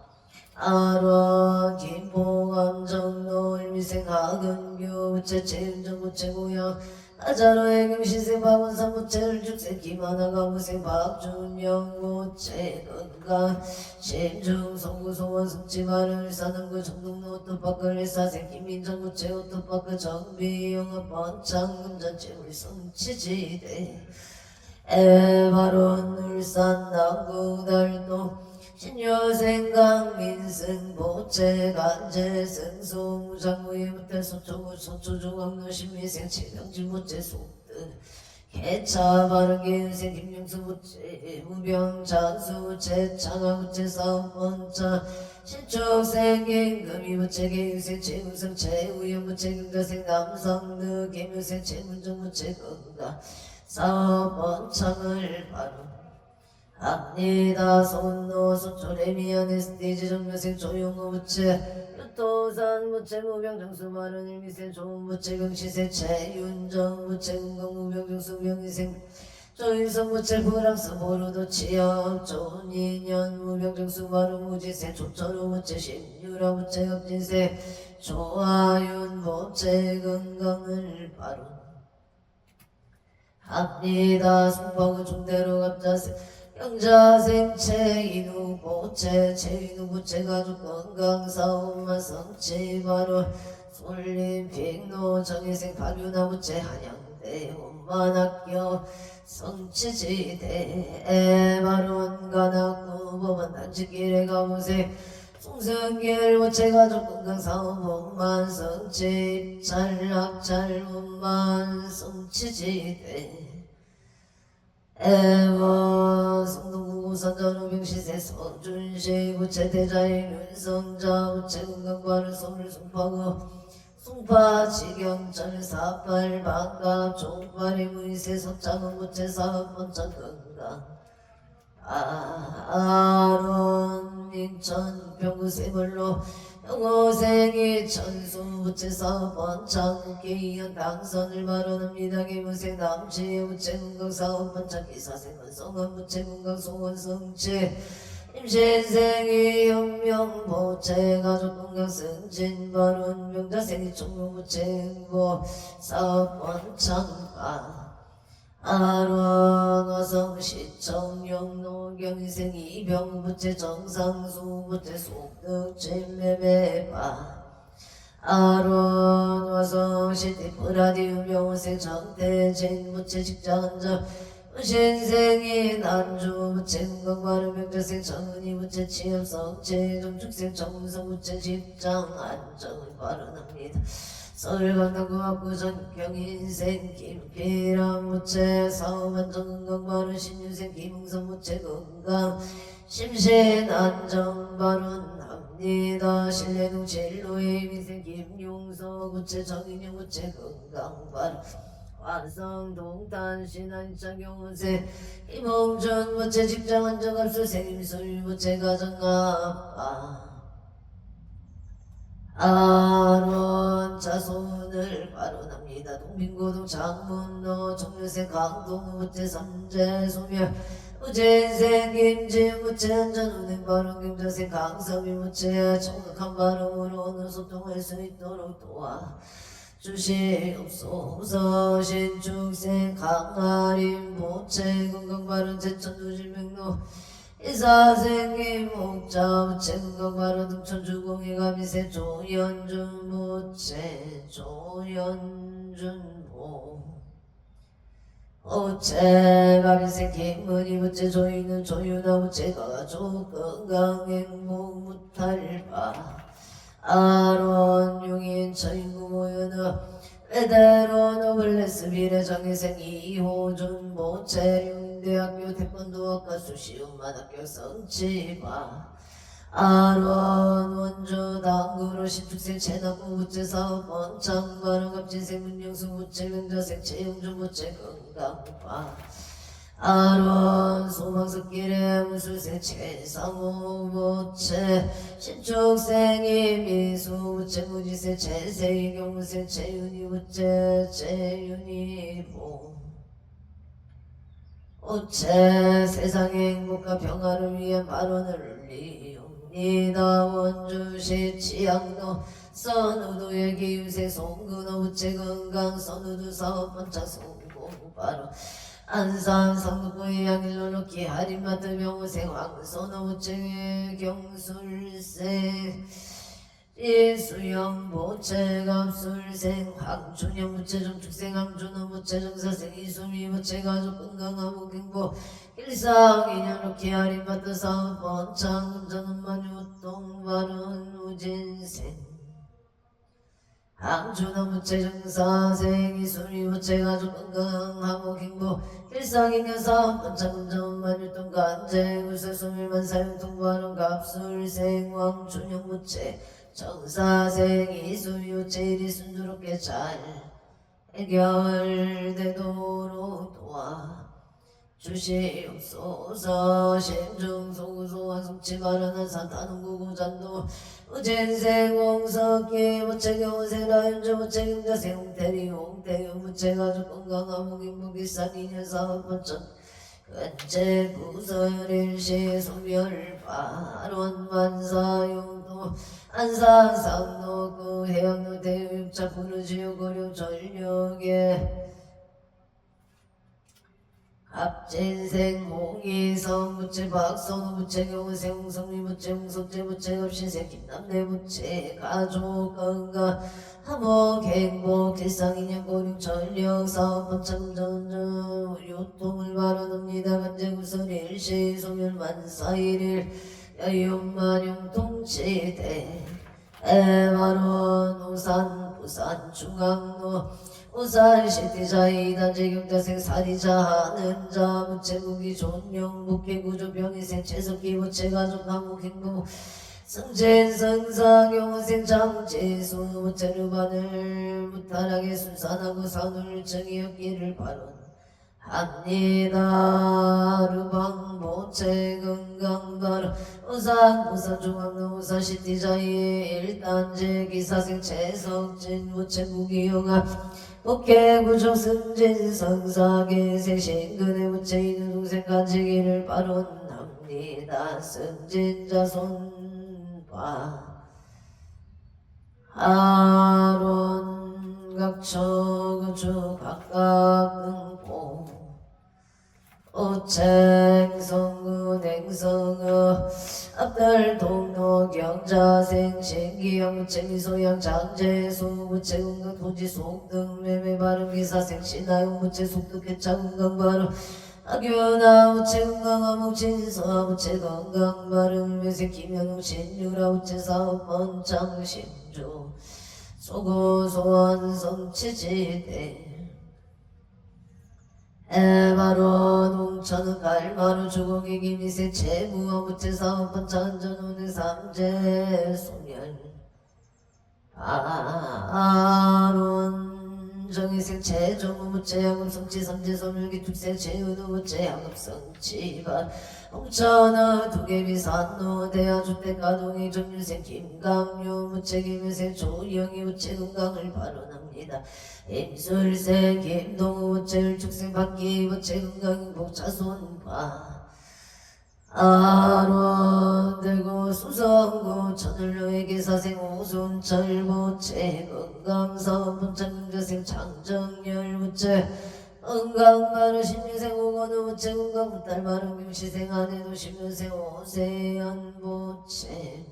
아론 김봉암 정로 일미생 하근교 무체 체은정 무체고양 아자로의 경시세 박원사 무체를 죽세 김하나가 무세 박준영 무체 건강 심중 송구 소원 숙지마를 사는 그 정동로 오토바크를 사세 김민정 무체 오토바크 정비영업 번창금전체 우리 성치지대 에바론 울산 남구달도 신여생강 민승 보채 간제 승소 무장무예 무태 소초무 소초중앙노 신미생 칠명진 보채 속등 개차 바르게 유생 김용수 보채 무병 장수 보채 창하 보채 사업번차 신축생긴 금이 보채 개유생 최우성 최우영 보채 금자생 남성득 개묘생 최문정 보채 건가 사업번창을 바로 합니다. 손노 소초레미안의 스테이지 정묘생 조용호 부채 유토산 부채 무병정수 마른 일미생 좋은 부채 경시세 최윤정 부채 금강무병정수 명희생 조인성 부채 불암서 보루도 취업 좋은 인연 무병정수 마른 무지세 조철호 부채 신유라 부채 흑진세 조아윤 부채 건강을 바로 합니다. 송파구 중대로 갑자세 영자생체 인후 보채 체인후 부채 가족 건강 사업만 성취 바로 솔림 빅노 정혜생 박윤아 부채 한양대 원만학교 성취지대 바론 간학구 법원 단지길에 가보세 송승길 부채 가족 건강 사업만 성취 입찰락찰 원만 성취지대 에와 성동구 산전우 병시세 서준시 부채 대자인 윤성자 부채 건강과를 서울 송파구 송파 지경천 사팔 반갑 종파리 무이세 석장은 부채 사업번창 건강 아론 인천 병구 세벌로 영호생이 천수 부채 사업번창 국회의원 당선을 발언합니다. 개무생 남치 부채 건강 사업번창 기사생은 성원 부채 건강 소원 성취 임신생이 혁명 부채 가족 건강 승진 발언 명자생이 총무 부채 응보 사업번창 아론 화성시청 영노경희생 이병 부채 정상수 부채 속득 진매매바 아론 화성시티 프라디움 병원생 정태진 부채 직장안정 신생이 난주 부채 건강바른 명자생 정은이 부채 취업성체 정축생 정문성 부채 직장안정을 발언합니다. 서울강남구 압구정 경인생 김필람 부채 사업안정 건강바른 신유생 김웅선 부채 건강 심신안정 발언합니다. 신뢰동 진로의 미생 김용서 부채 정인영 부채 건강 발언 완성 동탄 신안창 경원생 임홍준 부채 직장안정 압수생 임소율 부채 가정아빠 아론 자손을 발언합니다. 동빙고동 장문로 정묘생 강동 부채 삼재 소멸 우재생 김지은 부채 안전운행 발언 경자생 강서민 부채 정확한 발언으로 오늘 소통할 수 있도록 도와 주시옵소서. 신축생 강아림 부채 건강발언 제천두질명로 이사생님 목자 부채 건강발언 등천주공이 가미세 조연준 부채 조연준보 부채 가미세 김은희 부채 조이는 조윤아 부채 가족 건강행복 무탈바 아론 용인 처인구 모여너 에데로 노블레스 미래정의생 이호준 모채 용인대학교 태권도학과 수시음만학교 성치바 아론 원주 당구로 신축생 채납구 부채사업 번창바른 갑진생 문영수 부채 명자생 최영준 부채 건강바 아론 소망석길의 무술생 최상호 부채 신축생이 미수 부채 무지생 최세희 경무생 최윤희 부채 최윤희 부채 세상의 행복과 평화를 위한 발언을 올리옵니다. 원주시 치양로 선우도의 기유세 송근호 우체 건강 선우도 사업 번차 성공 바로 안산 성북구의 양일로 놓기 하림마트 병우생 황선호 우체 경술세 예수영 모체갑술생 황춘영 무체정 축생 황준호 무체정사생 이수미 무체가족 건강한 무경보 일상인연 놓기 하림마트 사업 번창 운전은만유 똥바른 우진생 항준호 무체정사생 이수미 무체가족 건강한 무경보 일상인연 사업 번창 운전은만유 똥간제 구세소밀만 사용 통바른 갑술생 황춘영 무체 정사생 이수유체일이 순조롭게 잘 해결되도록 도와 주시옵소서. 심중소구소한 속치바라는 산타는구구잔도 우젠생 공석기 무체경세라 현주 무체경자생 홍태리 홍태경 무체가족 건강한 무기무기산 인연사업 번쩍 근체 구서일시 소멸 발원만사용도 안산상노구 해양로 대육자 부르지요 고령 전력에 합진생 홍희성 무체 박성우 무체 경우생 홍성미 무체 홍석재 무체 급신생 김남대 무체 가족 건강 화목 행복 일상인연 고령 전력 사업 번창전전 유통을 바라옵니다. 간제구설 일시 소멸 만사일일 여윤만용 통치대 에바론 우산 부산 중앙로 우산시티자 이단제 경자생 사리자 하는자 무체무기 존영 무기구조 병이생 채석기 무체가족 한국행복 성진성사 경호생 장제수 무체르바늘 무탈하게 순산하고 산울정이었기를 바론합니다. 루방 모체 건강바로 우산 부산 중앙로 우산시티자의 일단제 기사생 채석진 무체무기영아 목회구조 승진 성사계생 신근의 무체이는 동생 간지기를 바론합니다. 승진자 손바 하론 각처구주 각각 응포 오책성구 냉성어 앞달 동로 경자생 신기영 무체미소양 장제수 무체공강 토지 속등 매매 발음 기사생 신하용 무체 속득 개차 건강 발음 악유나 무체건강 아무친서 무체건강 발음 매생 김현우 신유라 무체사업 번창 신주 소구소원 성치지대 에바로 농천은 갈마루 주공이 기미세 채무와 무체사업 번창전운의 삼재 소멸 아론 정의생 채종우 무체양금 성치 삼재 소멸기 tuk세 채우누 무체양금 성치반 홍천어 두개비 산노 대하주택 가동이 정유생 김강유 무체기미생 조영이 무체건강을 발언합니다. 임술생 김동우 무체을 축생 박기 무체건강 복차손바 아론 대구 수성구 천을로에게 사생 오순철 무체 건강사업 분창경자생 장정열 무체 건강마루 신유생 오건우 무체 건강 무탈마루 경시생 아내도 신유생 오세연 무체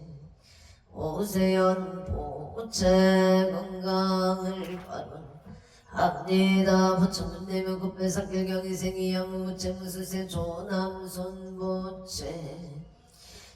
오세연 보체 건강을 바론합니다. 부처문내면 곱배삭결경이생이 양무무체 무술생 조남손 무체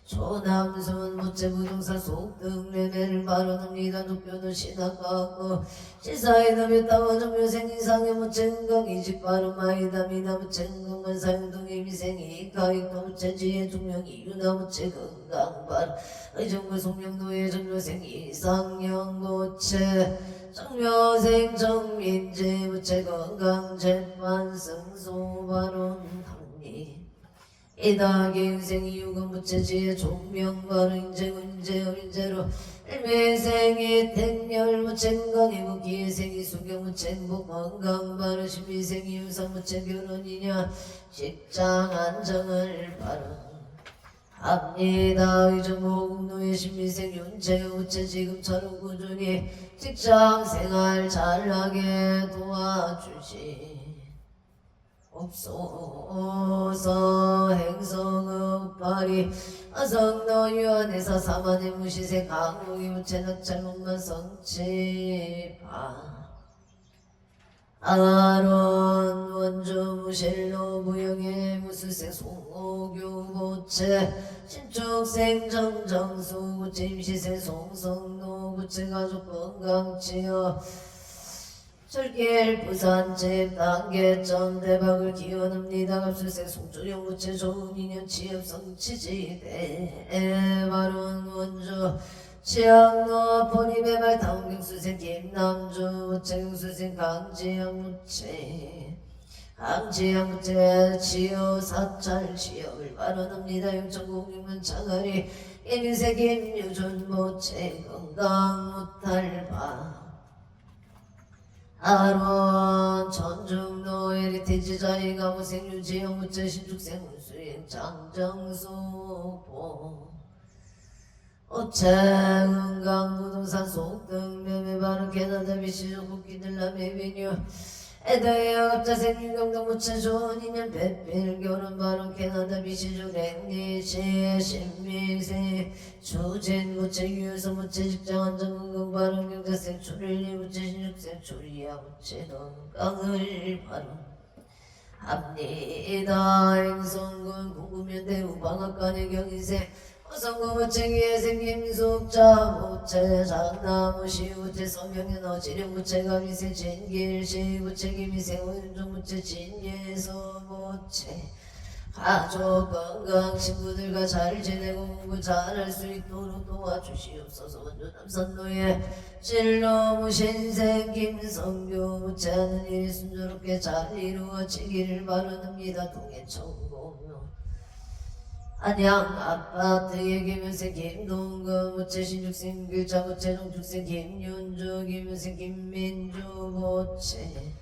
조남손 무체 부동산 속등 레벨을 발언합니다. 독교도 신학과학고 시사의 남의 따와 정묘생 이상의 무체 건강 이직 발음하이다 미나 무체 건강만 사용동의 미생이 가익도 무체 지혜 중명이 유나 무체 건강 발음 의정부 송명도의 정묘생 이상영 무체 정묘생 정민재 무체 건강 재판 승소 발언합니다. 이다기 인생이 유금 무체지의 종명바로 인재운재 어린재로 일매생이 택열 무체건강이 무기생이 수경 무체행복 건강바로 신비생이 유상 무체 결혼이냐 직장 안정을 바로 합니다. 의정목노예 신미생 윤재 우체 지금처럼 꾸준히 직장생활 잘하게 도와주시 없소서. 행성읍발이 아성너 유한에서 사만의 무시세 강목이 우체는 잘못만 성취파 아론 원주 무실로 무영의 무수생 송오교 고체 신축생 정정수 구체 임시생 송성노 구체 가족 건강치여 철길 부산집 단계점 대박을 기원합니다. 갑술생 송주영 구체 좋은 인연 취업 성취지대 바론 원주 치앙노 포리베발 당경수생 김남주 우체경수생 강지영 무체 강지영 무체 치유 사찰 취업을 발언합니다. 영천공유문 창아리 예민세 김유준 무체 건강 무탈바 아론 전중노 에리티지 자리가 무생 유지영 무체 신축생 운수행 장정수보 오창은강 부동산 속등 매매 바른 캐나다 미시종 국기들 남의 비뉴 에더의 여갑자 생윤경동 무체 좋은 인연 배필 결혼 바른 캐나다 미시종 랭리시 신미생 주진 무체 유효서 무체 직장 안정건강 바른 경자생 초릴리 무체 신육생 초리야 무체 건강을 바른 합니다. 행성군 공구면대 우방학관의 경인생 어성고무체기에 생김 숙자 무체 장나무 시우체 성명연 어지령 무체가 미세 진길시 무체기 미세 오윤종 무체 진예서 무체 가족 건강 친구들과 잘 지내고 공부 잘할 수 있도록 도와주시옵소서. 원주 남산로에 진로 무신생 김성교 무체하는 일이 순조롭게 잘 이루어지기를 바라옵니다. 동해천고 안양 아파트의 김윤생 김동건 무체 신육생 글자 무체 종축생 김윤주 김윤생 김민주 무체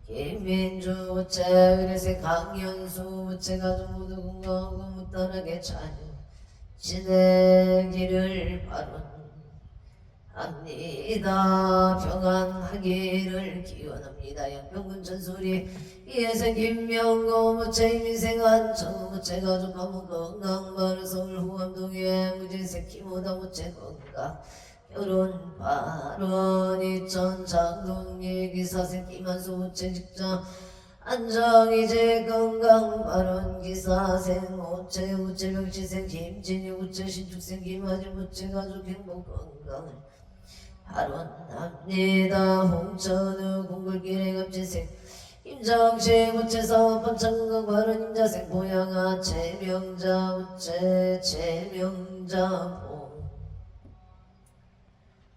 김민주 무체 의뢰생 강연수 무체 가족 모두 건강하고 무탈하게 잘 지내기를 바랍니다. 평안하기를 기원합니다. 양평군 전소리 이혜생 김명고 무체 이민생 한청 무체 가족 가문 건강 바른 서울 후암동에 무진생 키모다 무체 건강 결혼 발언 이천 장동리 기사생 김한수 무체 직장 안정이제 건강 발언 기사생 무체 무체 병치생 김진희 무체 신축생 김하진 무체 가족 행복 건강을 발언합니다. 홍천우 공굴길의 갑진생 김정식 무체사업 번창건강 발언 임자생 보양아 제명자 무체 제명자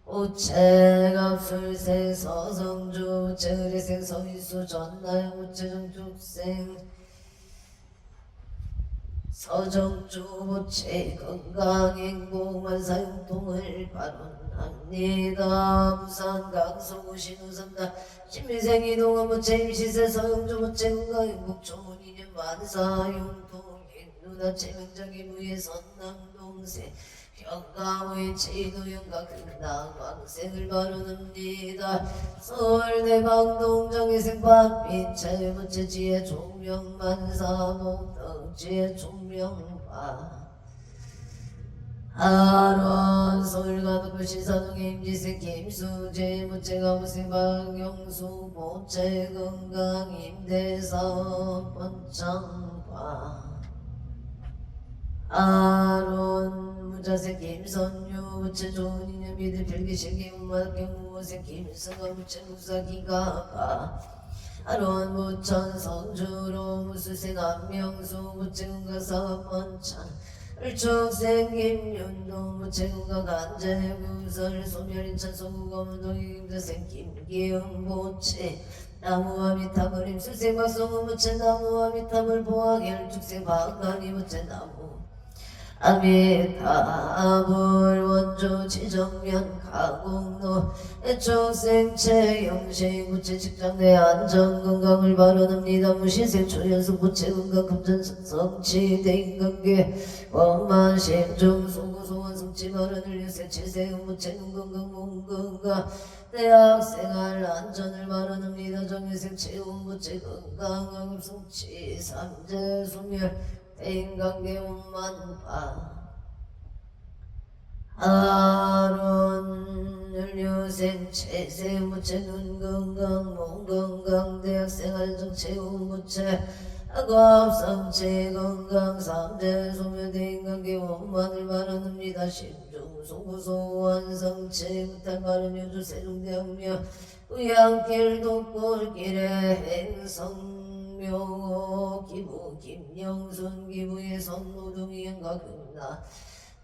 우체갑술생 서성주 우체의뢰생 서민수 전나영 우체정축생 서정주 우체 건강행복만 사용통을 발언합니다. 부산 강서구 신우선다 신민생 이동원 무체 임시세 서영주 무체 건강행복 좋은 인연 만사용통 누나 제명적인 무예 선남동생 평강의 지도영가 근당 왕생을 발언합니다. 서울대방동정의 생박빛 제무체 지혜 종명만사목덕 지혜 종명파 아론 서울가덕부 신사동의 임지생 김수재 무체가 무생 박영수 모체 건강 임대사업 번창파 아론 무자생 김선유 무체 좋은 인연 믿을 필기실 김음악 경무생 김승아 무체 무사기가파 아론 무천 성주로 무수생 안명수 무체 건강사업 번창 을축생 김윤동 무체 건강 간제구설 소멸인천 소구검은동이 김자생 김기영 무체 나무와 미탑을 임술생 박성우 무체 나무와 미탑을 보아결 축생 박간이 무체 나무 아미타불 원조 지정면 가공로 애초생체 영시구체 직장내 안전건강을 바라옵니다. 무시생 초연속 부채 건강 금전성 성치 대인관계 원만심중 소구소원 성치 바라는 유세 체세음 부채 눈건강 몸건강 대학생활 안전을 바라옵니다. 정유생 체온 부채 건강 성치 삼재 소멸 대인관계 원만파 아론 율류생 체세 무체 눈건강 몸건강 대학생활 정체 운무체 학업성체 건강 삼재 소멸 대인관계 원만을 바라옵니다. 심중 소구소 완성체 무탈 바른 유주 세종대학며 의향길 독골길의 행성묘 기부 김영순 기부의 선노동이 연가금나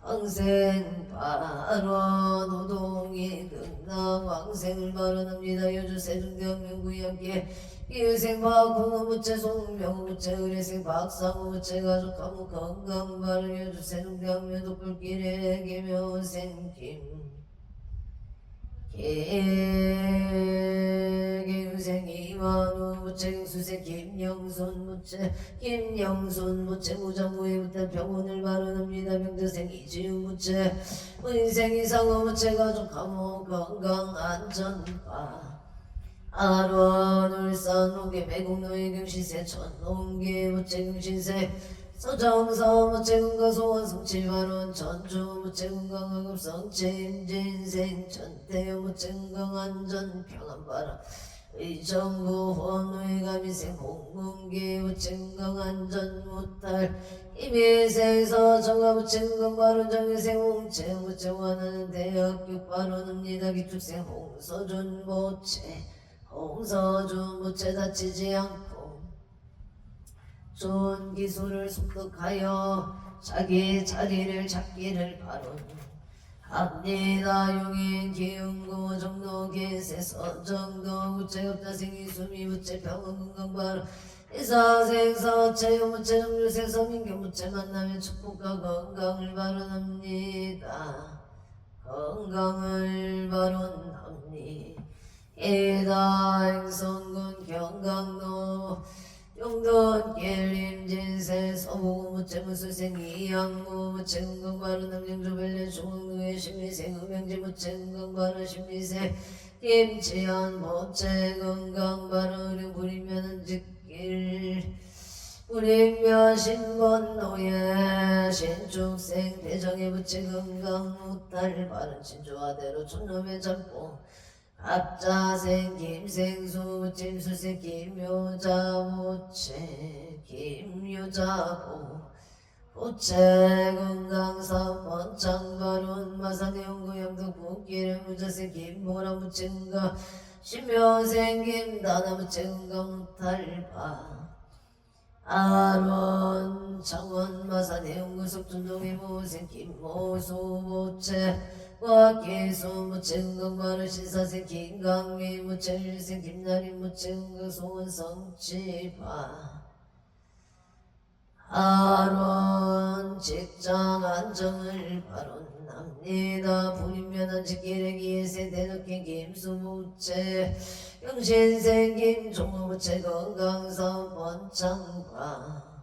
황생 발원 노동이 극남 황생을 발언합니다. 여주 세종대학명 구양계 이의생 박홍무체 송명무체 의례생 박상무체 가족 가무 건강 발언 여주 세종대학명 독불길의 계묘생 김계유생 이완우 무체 수생 김영순 무체 김영순 무체 무장무의 무탈 병원을 발언합니다. 명대생 이지우 무체 의생 이상호 무체 가족 감옥 건강 안전과 아론 울산 농계 매국노예 경시세 천농계 무체 경시세 서정서 무체건강 소원 성치 발원 전주 무체건강 학업 성치 임진생 전태여 무체건강 안전 평안바람 의정부 헌우의 가미생 공문계 무체건강 안전 무탈 임의생서 정가 무체건강 발원 정의생 홍채 무체원하는 대학교 발원합니다. 기축생 홍서준 무체 홍서준 무체 다치지 않고 좋은 기술을 습득하여 자기 자리를 찾기를 바랍니다. 용인 기흥고 정로 계세 서정도 우체업자생 이수미 우체 병원 건강바로 이사생서 체험 우체 정류생 서민경 우체 만나면 축복과 건강을 발언합니다. 건강을 발언합니다. 이다행성군 경강로 용돈 길림진세 서보고 무체무수생 이양무 무체건강바른 남정조별련 중흥루의 심리생 음영지 무체건강바른 심리생 김치한 무체건강바른 의령부리면은 직길 부리면 신건노예 신축생 대정의 무체건강 무탈 바른 친조아대로 촌놈의 잡고 합자생 김생수 무침수생 김효자 무체 김유자고 부채건강사 번창바론 마산해운구양도 북길의 무자생 김보라 무체건강 신묘생 김다나 무체건강 무탈바 아론 창원 마산해운구 석준동의 무생 김모수 무체 와계수 무체건강바른 신사생 김강미 무체일생 김나림 무체건강 소원 성취바 아론 직장 안정을 발언합니다. 분인면한 직길의 기회세 대덕행 김수 무체 영신생 김종호 무체 건강사 번창과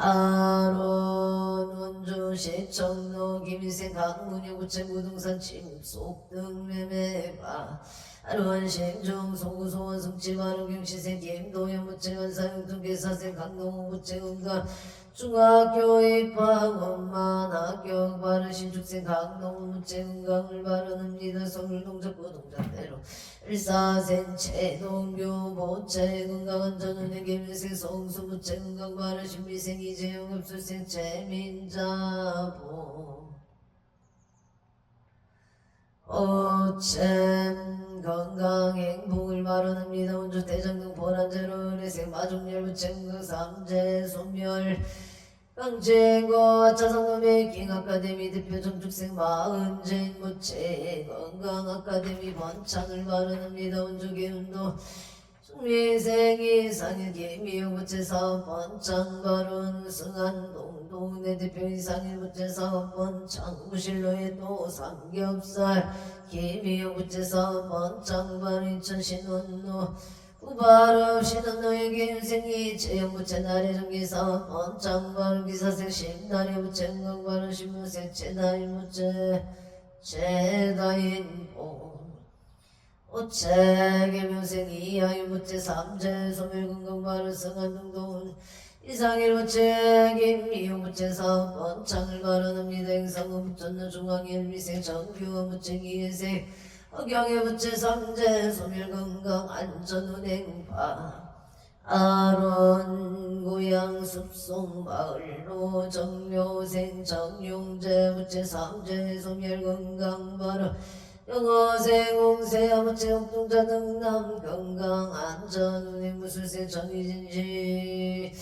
아론 원주시 청로 김희생 강문영 구체 부동산 침속 등 매매바 아론 심중 송구소원 성치바른 경시생 김도현 무체관 사용통 계사생 강동호 무체건강 중학교 입학 원만 학교 바른 신축생 강동호 무체건강을 발언합니다. 서울동작구 동작대로 일사생 최동교 무체건강한 전원의 김희생 성수 무체건강 바른 신비생 이재용 흡수생 최민자보 오챔 건강 행복을 발언합니다. 원주 대장동 보란제로 의례생 마종열 무체건강 삼재 소멸 강진고 아차상놈의 킹아카데미 대표 정축생 마은진 무체 건강 아카데미 번창을 발언합니다. 원주 개운도 미생이 상일 기미우부채 사업번 창발은 승한 동동내 대표 이상일부채 사업번 창무실로의 또 삼겹살 기미우부채 사업번 창발 인천신원로 우바르 신원노에게 인생이 제영부채 나래 정기사업번 창발 기사생 심나래부채 응강발은 신무생 제다인부채 제다인보 오체계 명생 이하일부채 삼재 소멸근강발을 성한등동 이상일부채 김미용부채 사업번 창을 발언합니다. 행상의부천노 중앙일미생 정규어부채 이해생 어경의부채 삼재 소멸건강 안전운행파 아론 고향 숲속 마을로 정묘생 정용재부채 삼재 소멸건강발언 영어생 홍세 아무체 옥동자 등남 건강 안전 운행 무술생 정의진시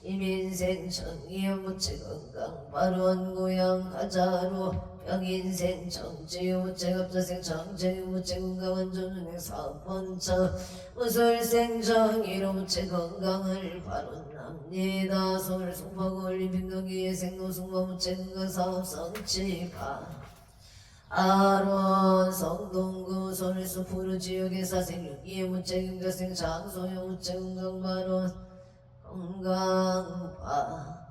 이민생 정의무체 건강 발원 고향 가자로 병인생 정지우무체 갑자생 정제우무체 건강 안전 운행 사업번창 무술생 정의로무체 건강을 발언합니다. 서울 송파구 올림픽경기의 생노승마무체 건강 사업 성취가 아론 성동구 서울수 푸르지역의 사생 육기의 무책임자생 장소영 무책건강발언 건강파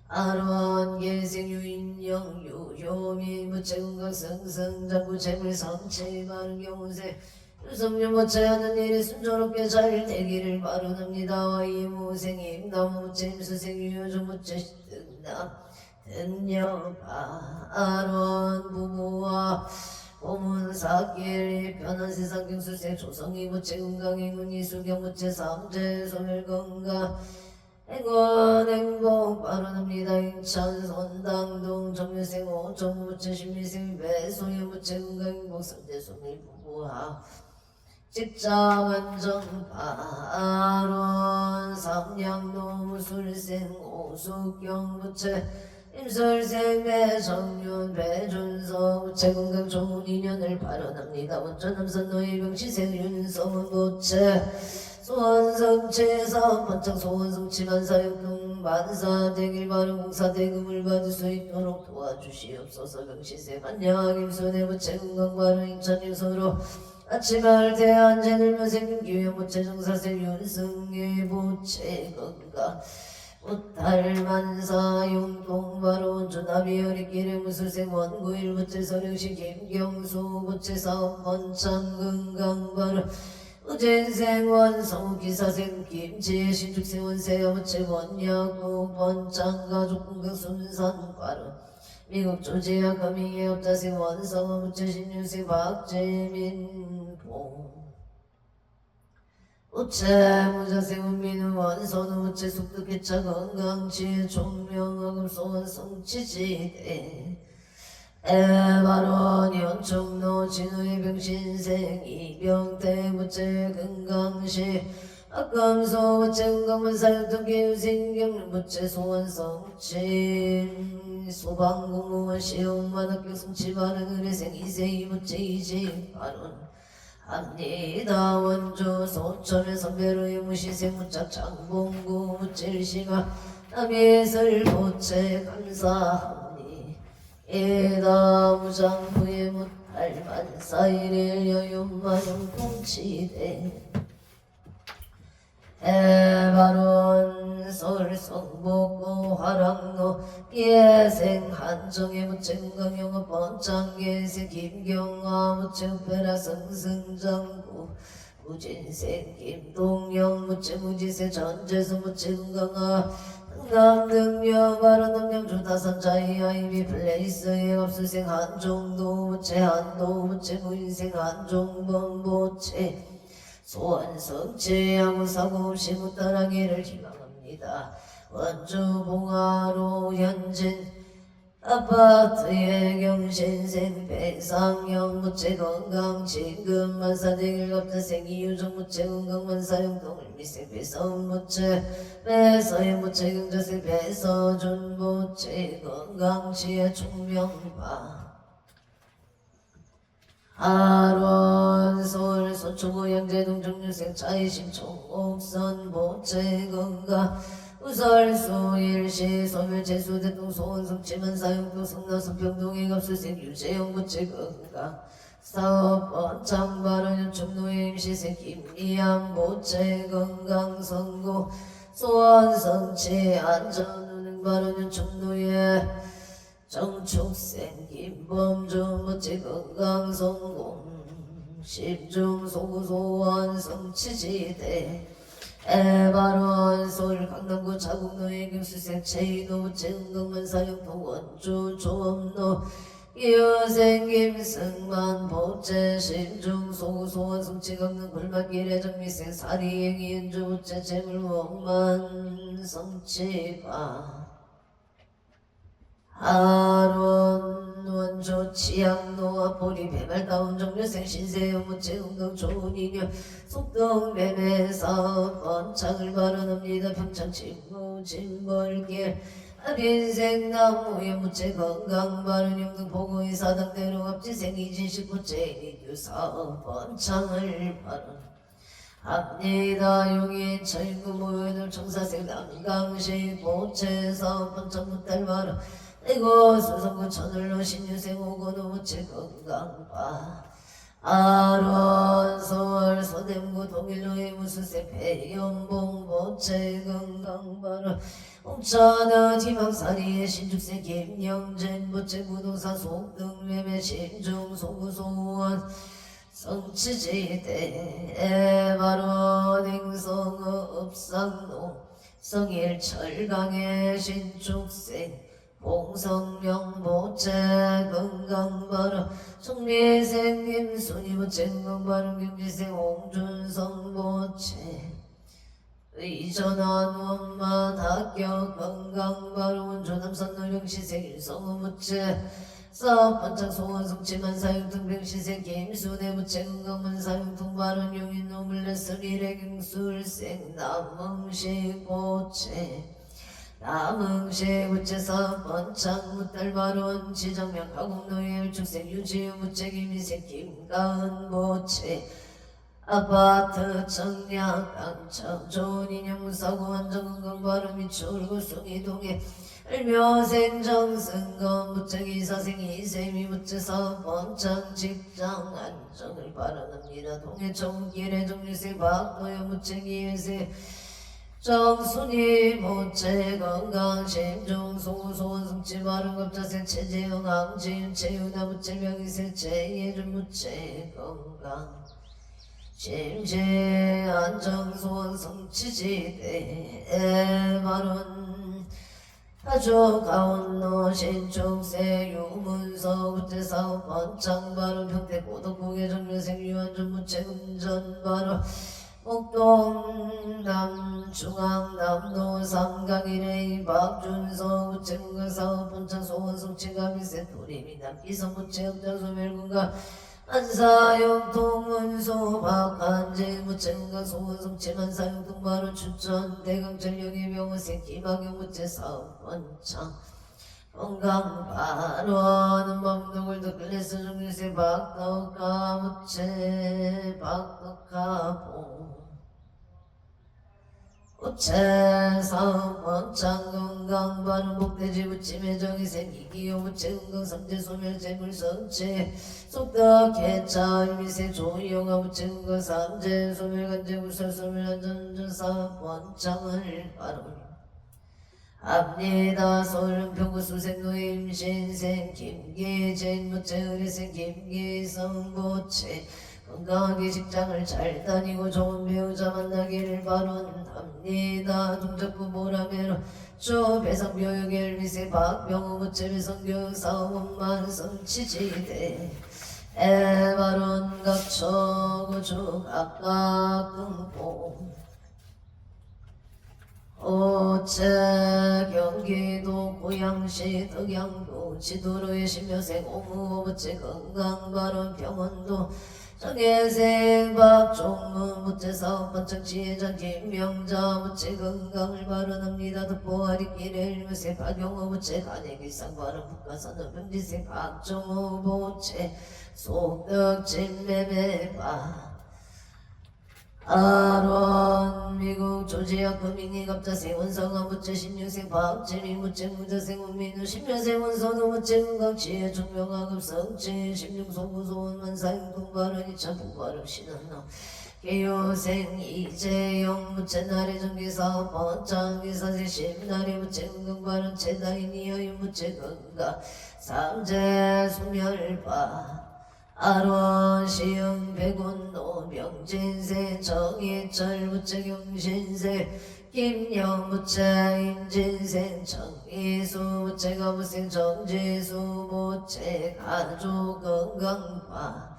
아론 계생 유인영 유효민 무책건강 성성장구 재물 성체 바른 경운세 유성률 못차하는 일이 순조롭게 잘 되기를 바라옵니다. 이무생임 나무 무책임 수생 유효종 무책임 등남 은녀가 아론 부부와 고문사길 편한 세상 경술생 조성이 무체 건강행운 이수경 무체 삼재 소멸건강 행원 행복 발언합니다. 인천 선당동 정유생 오정 무체 신미생 배소유 무체 건강행복 삼재 소멸 부부와 직장 안정파 아론 삼양도 무술생 오숙경 무체 임설생 배정윤 배준서 우체건강 좋은 인연을 발언합니다. 원전남선 노예병시생 윤성은 부채 소원성체사 번창 소원성치 만사역동 만사 대길 바른 공사 대금을 받을 수 있도록 도와주시옵소서. 병시생 만약 임손의 부채건강 바른 인천유서로 아침할 대한제들며 생긴 기회 부채 정사생 윤승의 부채건강 우탈만사 용동바로 주나비 어리끼리 무술생 원구일 부채 서령시 김경수 부채 사업 번창 건강바로 우젠생 원성 기사생 김치의 신축생 원세여 부채 원야구 번창 가족 건강 순산바로 미국 조지아 가밍의 업자생 원성어 부채 신유생 박재민 봉 우체 무자생 운민우 원선우 우체 숙득개차 건강치 총명학음 소원 성치지대 에바론 연총노 진우의 병신생 이병태 우체 건강시 악감소 우체 건강문사역동 개유생경 우체 소원 성치 소방공무원 시험만 합격 성치 발행 의뢰생 이세이 우체 이제 발언 합니다. 원조 소천의 선배로의 무시생 무짝 장봉구 무칠시가 남예설 보채 감사합니 에다 무장부의 무탈 만사일의 여윤마용 동치대 에바론 서울성복고 화랑로 예생 한정의 무체건강영업 번창계생 김경화 무체우페라 성승정구 무진생 김동영 무체무지세 전재수 무체건강화 흥남등려 바른남영 주다산자이 아이비 플레이스의 업수생 한종도 무체한도 무체무인생 한종범 무체 소원성체하고 사고없이 무탈하기를 희망합니다. 원주봉화로 현진 아파트의 경신생 배상형 무체건강 진금 만사대길 갑자생 이유정 무체건강 만사용동을 미생 배서운 무체 배서의 무체경자생 배서준 무체건강 지혜 총명파 하론 서울 서초구 양재동 정유생 차이신 청옥선 보채건가 우설수 일시 소멸 제수 대동 소원성 치만 사용도 성나선 평동의 갑수생 유재영 보채건가 사업 원창 발언 충노의 임시생 김리암 보채건강 성고 소원성치 안전운행 발언 충노의 정축생 김범주 멋지 건강 성공 십중 소구소원 성취지대 에바론 서울 강남구 자국노의 김수생 체이노 재은강만 사령통 원주 조업로 이어생 김승만 보채 신중 소구소원 성취강릉 굴만길의 정미생 사리행이 연주 보채 재물원만 성취바 하론 원조 치양노와 보리 배말다운 정류생 신세여 무채 운동 좋은 인연 속동 매매사업 번창을 발언합니다. 평창 친구 진벌길 빈생 나무의 무채 건강 발언 영등 보고의 사당대로 앞지생 이진식 무채 이규사업 번창을 발언 합니다. 용인 철구 모여들 청사생 남강식 보채사업 번창 무탈 발언 이곳 수성구 천을로 신유생 오고노 무채 건강바 아론 서울 서대문구 동일로의 무수세 배연봉 무채 건강바로 옥천어 지방사리의 신축세 김영진 무채 부동산 속등 매매 신중 소구소원 성취지대 바로 댕성어 읍상로 성일철강의 신축생 봉성명 보채 건강바로 청리생 김순이 보채 건강바로 경지생 홍준성 보채 의전한 원만 합격 건강바로 원조남산 노령시생 일성호 보채 사업 번창 소원성취만 사용통 병시생 김수대 보채 건강만 사용통 발언 용인 노물레스 미래경술생 남흥식 보채 남흥시 우체사 번창 무달 발원 지정명 가공노예 일축생 유지유 무채 김희생 김가은 보채 아파트 청량 강청 좋은 인형 무사고 안정건강 발음 미추울구 숭이동에 을묘생 정승건 무채 기사생 이세미 무채사 번창 직장 안정을 발언합니다. 동해 정길의 정유생 박노여 무채 기회세 정순이 모채 건강 심중 소소원 성취 바른 겁자생 체제형 항지윤 체유나 무채 명의세 체예준 무채 건강 심재 안정 소원 성취지대 발언 하조 가온노 신축세 유문서 무채사업 번창 발언 평택 고덕국의 정유생 유한준 무채 운전 발언 목동 남중앙 남도 삼강일의 박준서 우체국가사업 본창 소원성취 가미세 도리미 남기성 무체업장 소멸군가 안사역 동문소 박한재 무체국가 소원성취 만사역 바로 추천 대강전력의 병원생 김학용 무체사업 본창 건강발원 범독을 덕글레스 정유세 박덕가 무채 박덕가보 우체사업 번창 건강발원 복대지 무침의 정의생 이기요 무채 건강삼재 소멸 재물성체 속덕 개차 일미세 조이영아 무채 건강삼재 소멸 간재 우설 소멸 안전운전사업 번창을 발언 합니다. 서울 평구 수생노의 임신생 김기진 무채 의리생 김기성 보채 건강하게 직장을 잘 다니고 좋은 배우자 만나기를 발언합니다. 동작구 보라매로 조배성교육의 일미세 박병호 무채 배성교육 사업원만 성취지대 에발언 각초구주 각각 등포 오채 경기도 고양시 덕양구 지도로의 신묘생 오무오부채 건강발원 병원도 정예생 박종문 무채사업 번창지혜자 김명자 무채 건강을 발언합니다. 득보아리 길을 무채 박용호 무채 간행일상 발언 북가산업 병지생 박정호 무채 속덕 진매매바 아론 미국 조지아 구민이 갑자생 원성아 무채 16생 박재미 무채 무자생 원민우 10년생 원선우 무채 건강치에 중명하급 성치 16소 구소원 만사인 공발은 2차 부발음 신한나 개요생 이재영 무채 나리 전기사업 번창기사세 심나리 무채 건강발은 채다인 이하유 무채 건강 삼재 소멸바 아론 시흥 백운노 명진세 정희철 무채경신세 김영 무채 임진생 정희수 무채가 무생 정지수 무채 가족 건강파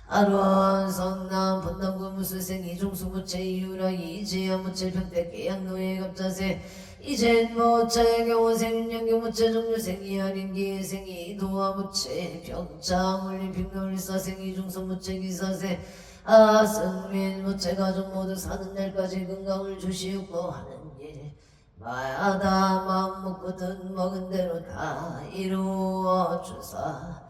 아론 성남 분당구 무수생 이종수 무채 이유라 이지연 무채 평택 계양노예 갑자세 이젠 무채 경호생 윤영경 무채 정유생 이하린 기생 이도화 무채 병장 올림픽 놀사생 이중성 무채 기사세 아승민 무채 가족 모두 사는 날까지 건강을 주시옵고 하는 일 마다 마음 먹고 뜻 먹은 대로 다 이루어 주사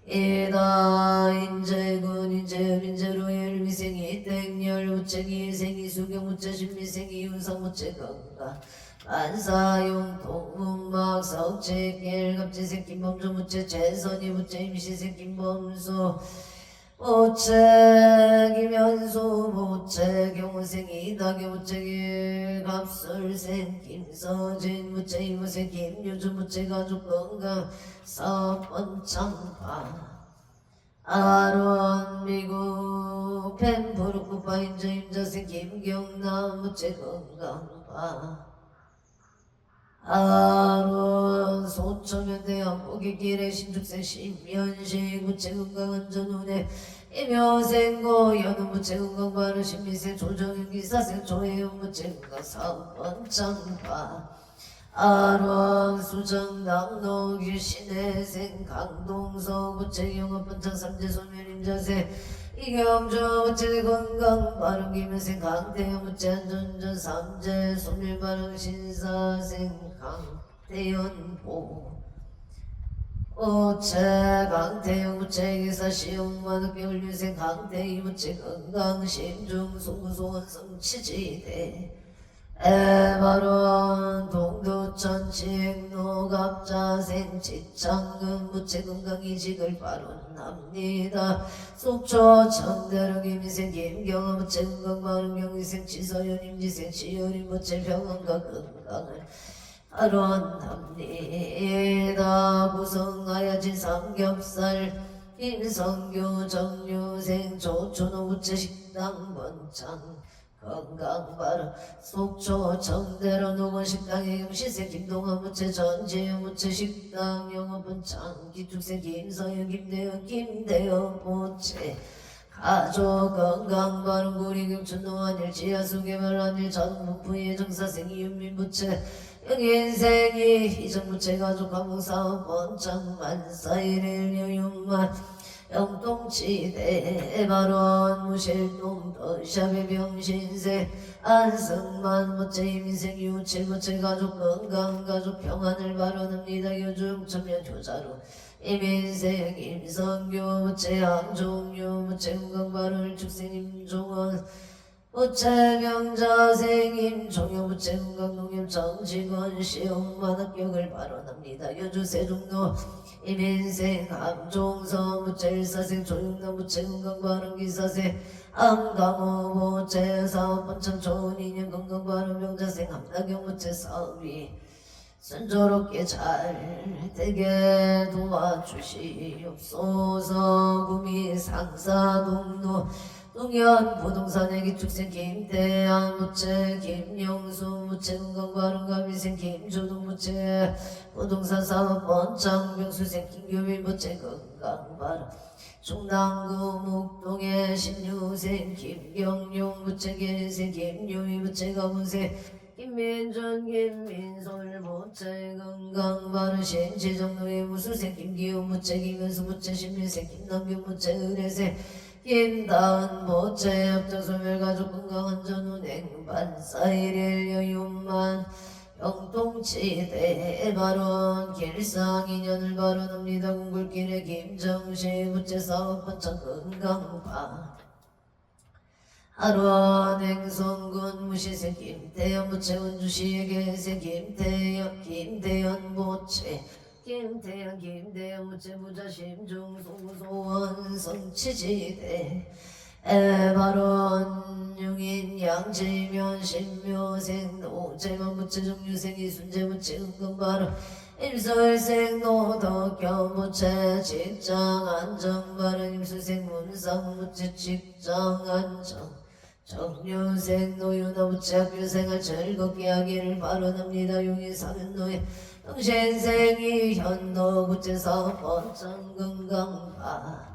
이다 인재군 인재을 인재로의 미생이 땡열 무채기 생이 수경 무채 신미생이 윤상 무채 건강 만사용 동문막 석채 깰갑지생 김범주 무채 재선이 무채 임시생 김범수 무채 김현수 무채 경호생 이다교 무채 갑술생 김서진 무채 이무생 김유주 무채 가족 건강 서번창파 아론 미국 펜부르쿠파 인재 임자생 김경남 무채 건강파 아론 소초면대학 고객길의 신축생 신면식 무채건강한 전운에 이묘생고 연우 무채건강바르 신미생 조정윤 기사생 조혜영 무채건강 사업번창파 아론 수정 낙노 귀신의생 강동석 무채경업 번창 삼재 소멸임자생 이경주 무채 건강 바른 김현생 강태영 무채 안전전 삼재 소멸 바른 신사생 강태연보 무채 강태영 무채 기사 시용만흑 겨울유생 강태희 무채 건강 심중 송구소원 성치지대 에바론 동두천 칭노 갑자생 지창금 무채 건강이직을 발언합니다. 속초 청대로 김희생 김경아 무채 건강 발언경희생 지서연 임지생 지연인 무채 병원과 건강을 발언합니다. 구성하여진 삼겹살 김성규 정유생 조촌호 무채 식당 번창 건강바로 속초 정대로 노건식당 예금시생 김동환 무채 전지현 무채 식당 영업번창 기축생 김서영 김대현 김대현 무채 가족 건강바로 구리경춘 노한일 지하수 개발한일 자동문부의 정사생 이윤민 무채 영인생이 희정 무채 가족 감옥사업 번창 만사일일 여윤만 영동치대 발원 무실동 더샵의 병신세 안승만 무채 이민생 유칠 무채 가족 건강 가족 평안을 발언합니다. 요즘 천면 효자로 이민생 임성규 무채 한종유 무채 건강 발언 축생 임종원 무채 명자생 임종효 무채 건강 농협 정직원 시험만 합격을 발언합니다. 여주 세종로 이민생 함종서 무채 일사생 조용남 무채 건강발언 기사생 안강호 무채 사업번창 좋은 인연 건강발언 명자생 함나경 무채 사업이 순조롭게 잘 되게 도와주시옵소서. 구미 상사 동로 동현 부동산의 기축생 김태양 무채 김영수 무채 건강발언 가미생 김조동 무채 부동산 사업 번창 병수생 김교빈 무채 건강발언 충남구 목동의 신유생 김경용 무채 계생 김유희 무채 가문생 김민준 김민솔 무채 건강발언 신지정로의 무수생 김기호 무채 김현수 무채 신민생 김남규 무채 의뢰생 김다은 모체 합정소멸가족 건강한 전운행 반사일일 여윤만 영통치대 발언 길상 인연을 발언합니다. 궁굴길에 김정시 부채사업 번창 건강파 하루한 행성군 무시세 김태현 부채 운주시에게 세 김태현 부채 김태현 부채 부자심중 소소원 성치지대 에바론 융인 양지면 신묘생 노재만 부채 정유생 이순재 부채 은근바로 임설생 노덕경 부채 직장 안정바른 임수생 문상 부채 직장 안정 정유생 노유나 부채 학교생활 즐겁게 하기를 바라옵니다. 용인 사면노예 영신생이 현도 부채 사업번창 건강파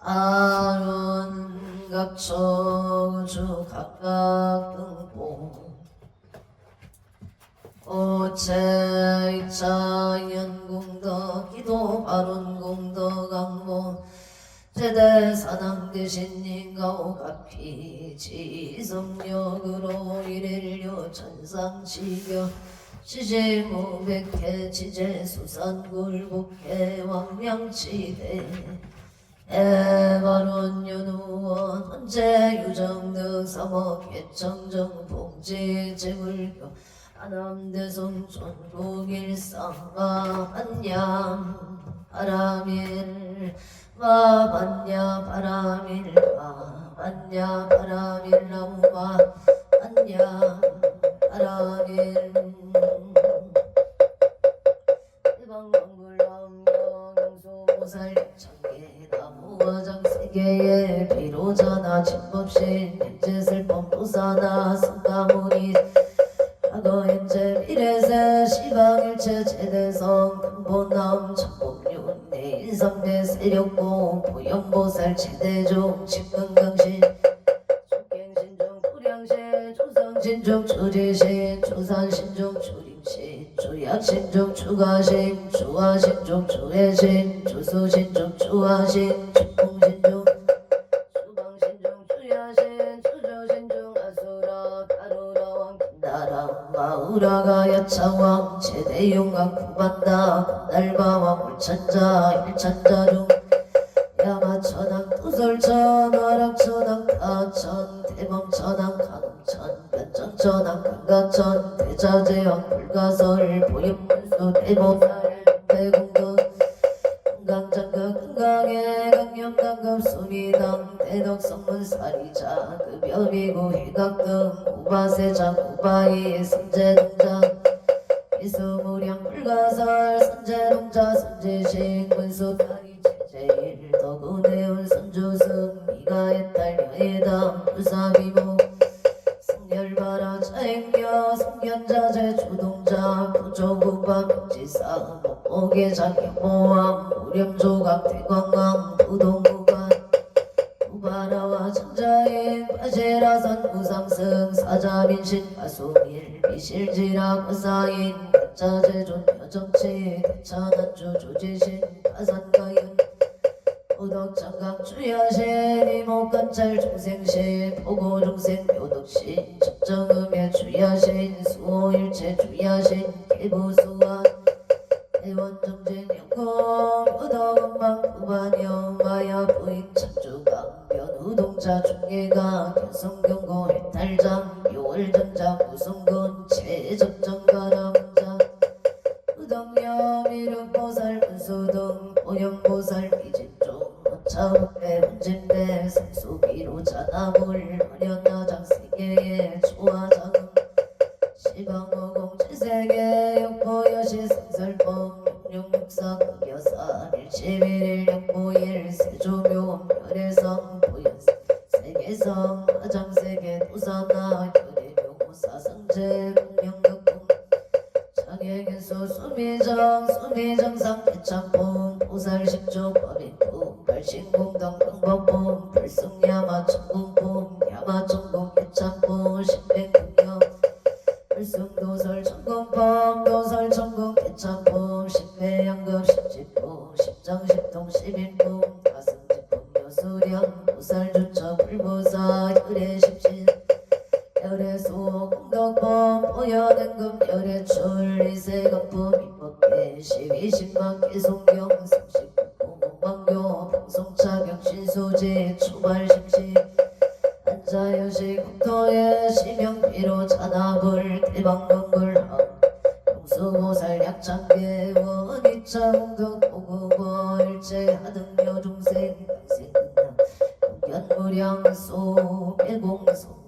아론 각초주 각각 등보 오체 이차 연공덕 기도 발언공덕 강모 제대 사당 대신 인가오가피 지성력으로 이렐료 천상치교 지제무백해 지제수산굴복해 왕명치대 에바론 연우원 헌재 유정등 사목 개청정 봉지 재물교 안암대송 전국일상마 반ям 바라밀 마 반야 바라밀 마 반야 바라밀 나무마 반야 바라밀 대방광불왕명소살 청계나무와 장세계의 비로자나 진법신 인재슬법 도사나 성가모니 과거현재 미래세 시방일체 제대성 근본남 천복륜 내인삼대 세력공 보현보살 최대종 직근강신 축갱신종 불양신 조성신종 주지신 주산신종 주림신 주약신종 주가신 주화신종 주해신 주수신종 주화신 축공신종 주방신종 주야신 주조신종 아수라 가루라 왕긴다라 마우라가 야차왕 제대용왕 구반다 날바왕 물천자 일천자중 야마천왕 두설천 화락천왕 타천 대범천왕 가동천 변천천왕 강가천 대자재왕 불가설 보임문수 대보살 대공덕 건강장급 건강해 강념강급 수미당 대덕성문사리자 급여비구 해각등 우바세장 우바이 선제동장 이수무량 불가설 선제동자 선제신 군수타리 제일 덕운해운 선주승 미가의 딸 여해당 부사비모 성열바라 차행녀 성견자재 주동자 부조구바 명지사 목목의장 경모왕 무렴조각 대광강 부동구간 우바라와 천자인 파제라선 우상승 사자민신 가수일 미실지라 구사인 가짜제존 여정치 대찬한주 조지신 가산가연 도덕장강 주야신 이목관찰 중생신 보고중생 교덕신 적정음의 주야신 수호일체 주야신 개부수완 대원정진 영공 의덕음방 구반영 마야 부인 참주강 변우동자 중계강 견성경고 해탈장 요월전자 무성군 최적정가람자 의덕염 이름보살 문수등 보영보살 비진종 차후배 혼진배 성수기로 자나물 헌현나장 세계의 조화장음 시방어공 칠세계 역보여시 성설법 육육사 극여사 일시일일 역보일 세조묘 멸해성 보현성 세계성 화장세계 도사나 결의묘 사성제 공명극공 장애견수 수미정 수미정상 대참품 보살십조 법인품 발신공동 방법품 불승야마 천공품 야마천공 대참품 신백공명 불승도설 천공법 도설 천공 대참품 십배양급 십지품 십장십통 십인품 가승지품 여수량 보살 이송경 성식 공공방교 풍성차경 신수지 초발심식 한자여식 국토의 심영피로 잔압을 대방건불함 용수보살 약창계 원이차 공덕 보고고 일체하등여 중생 강생근남 공견무량 소개공성불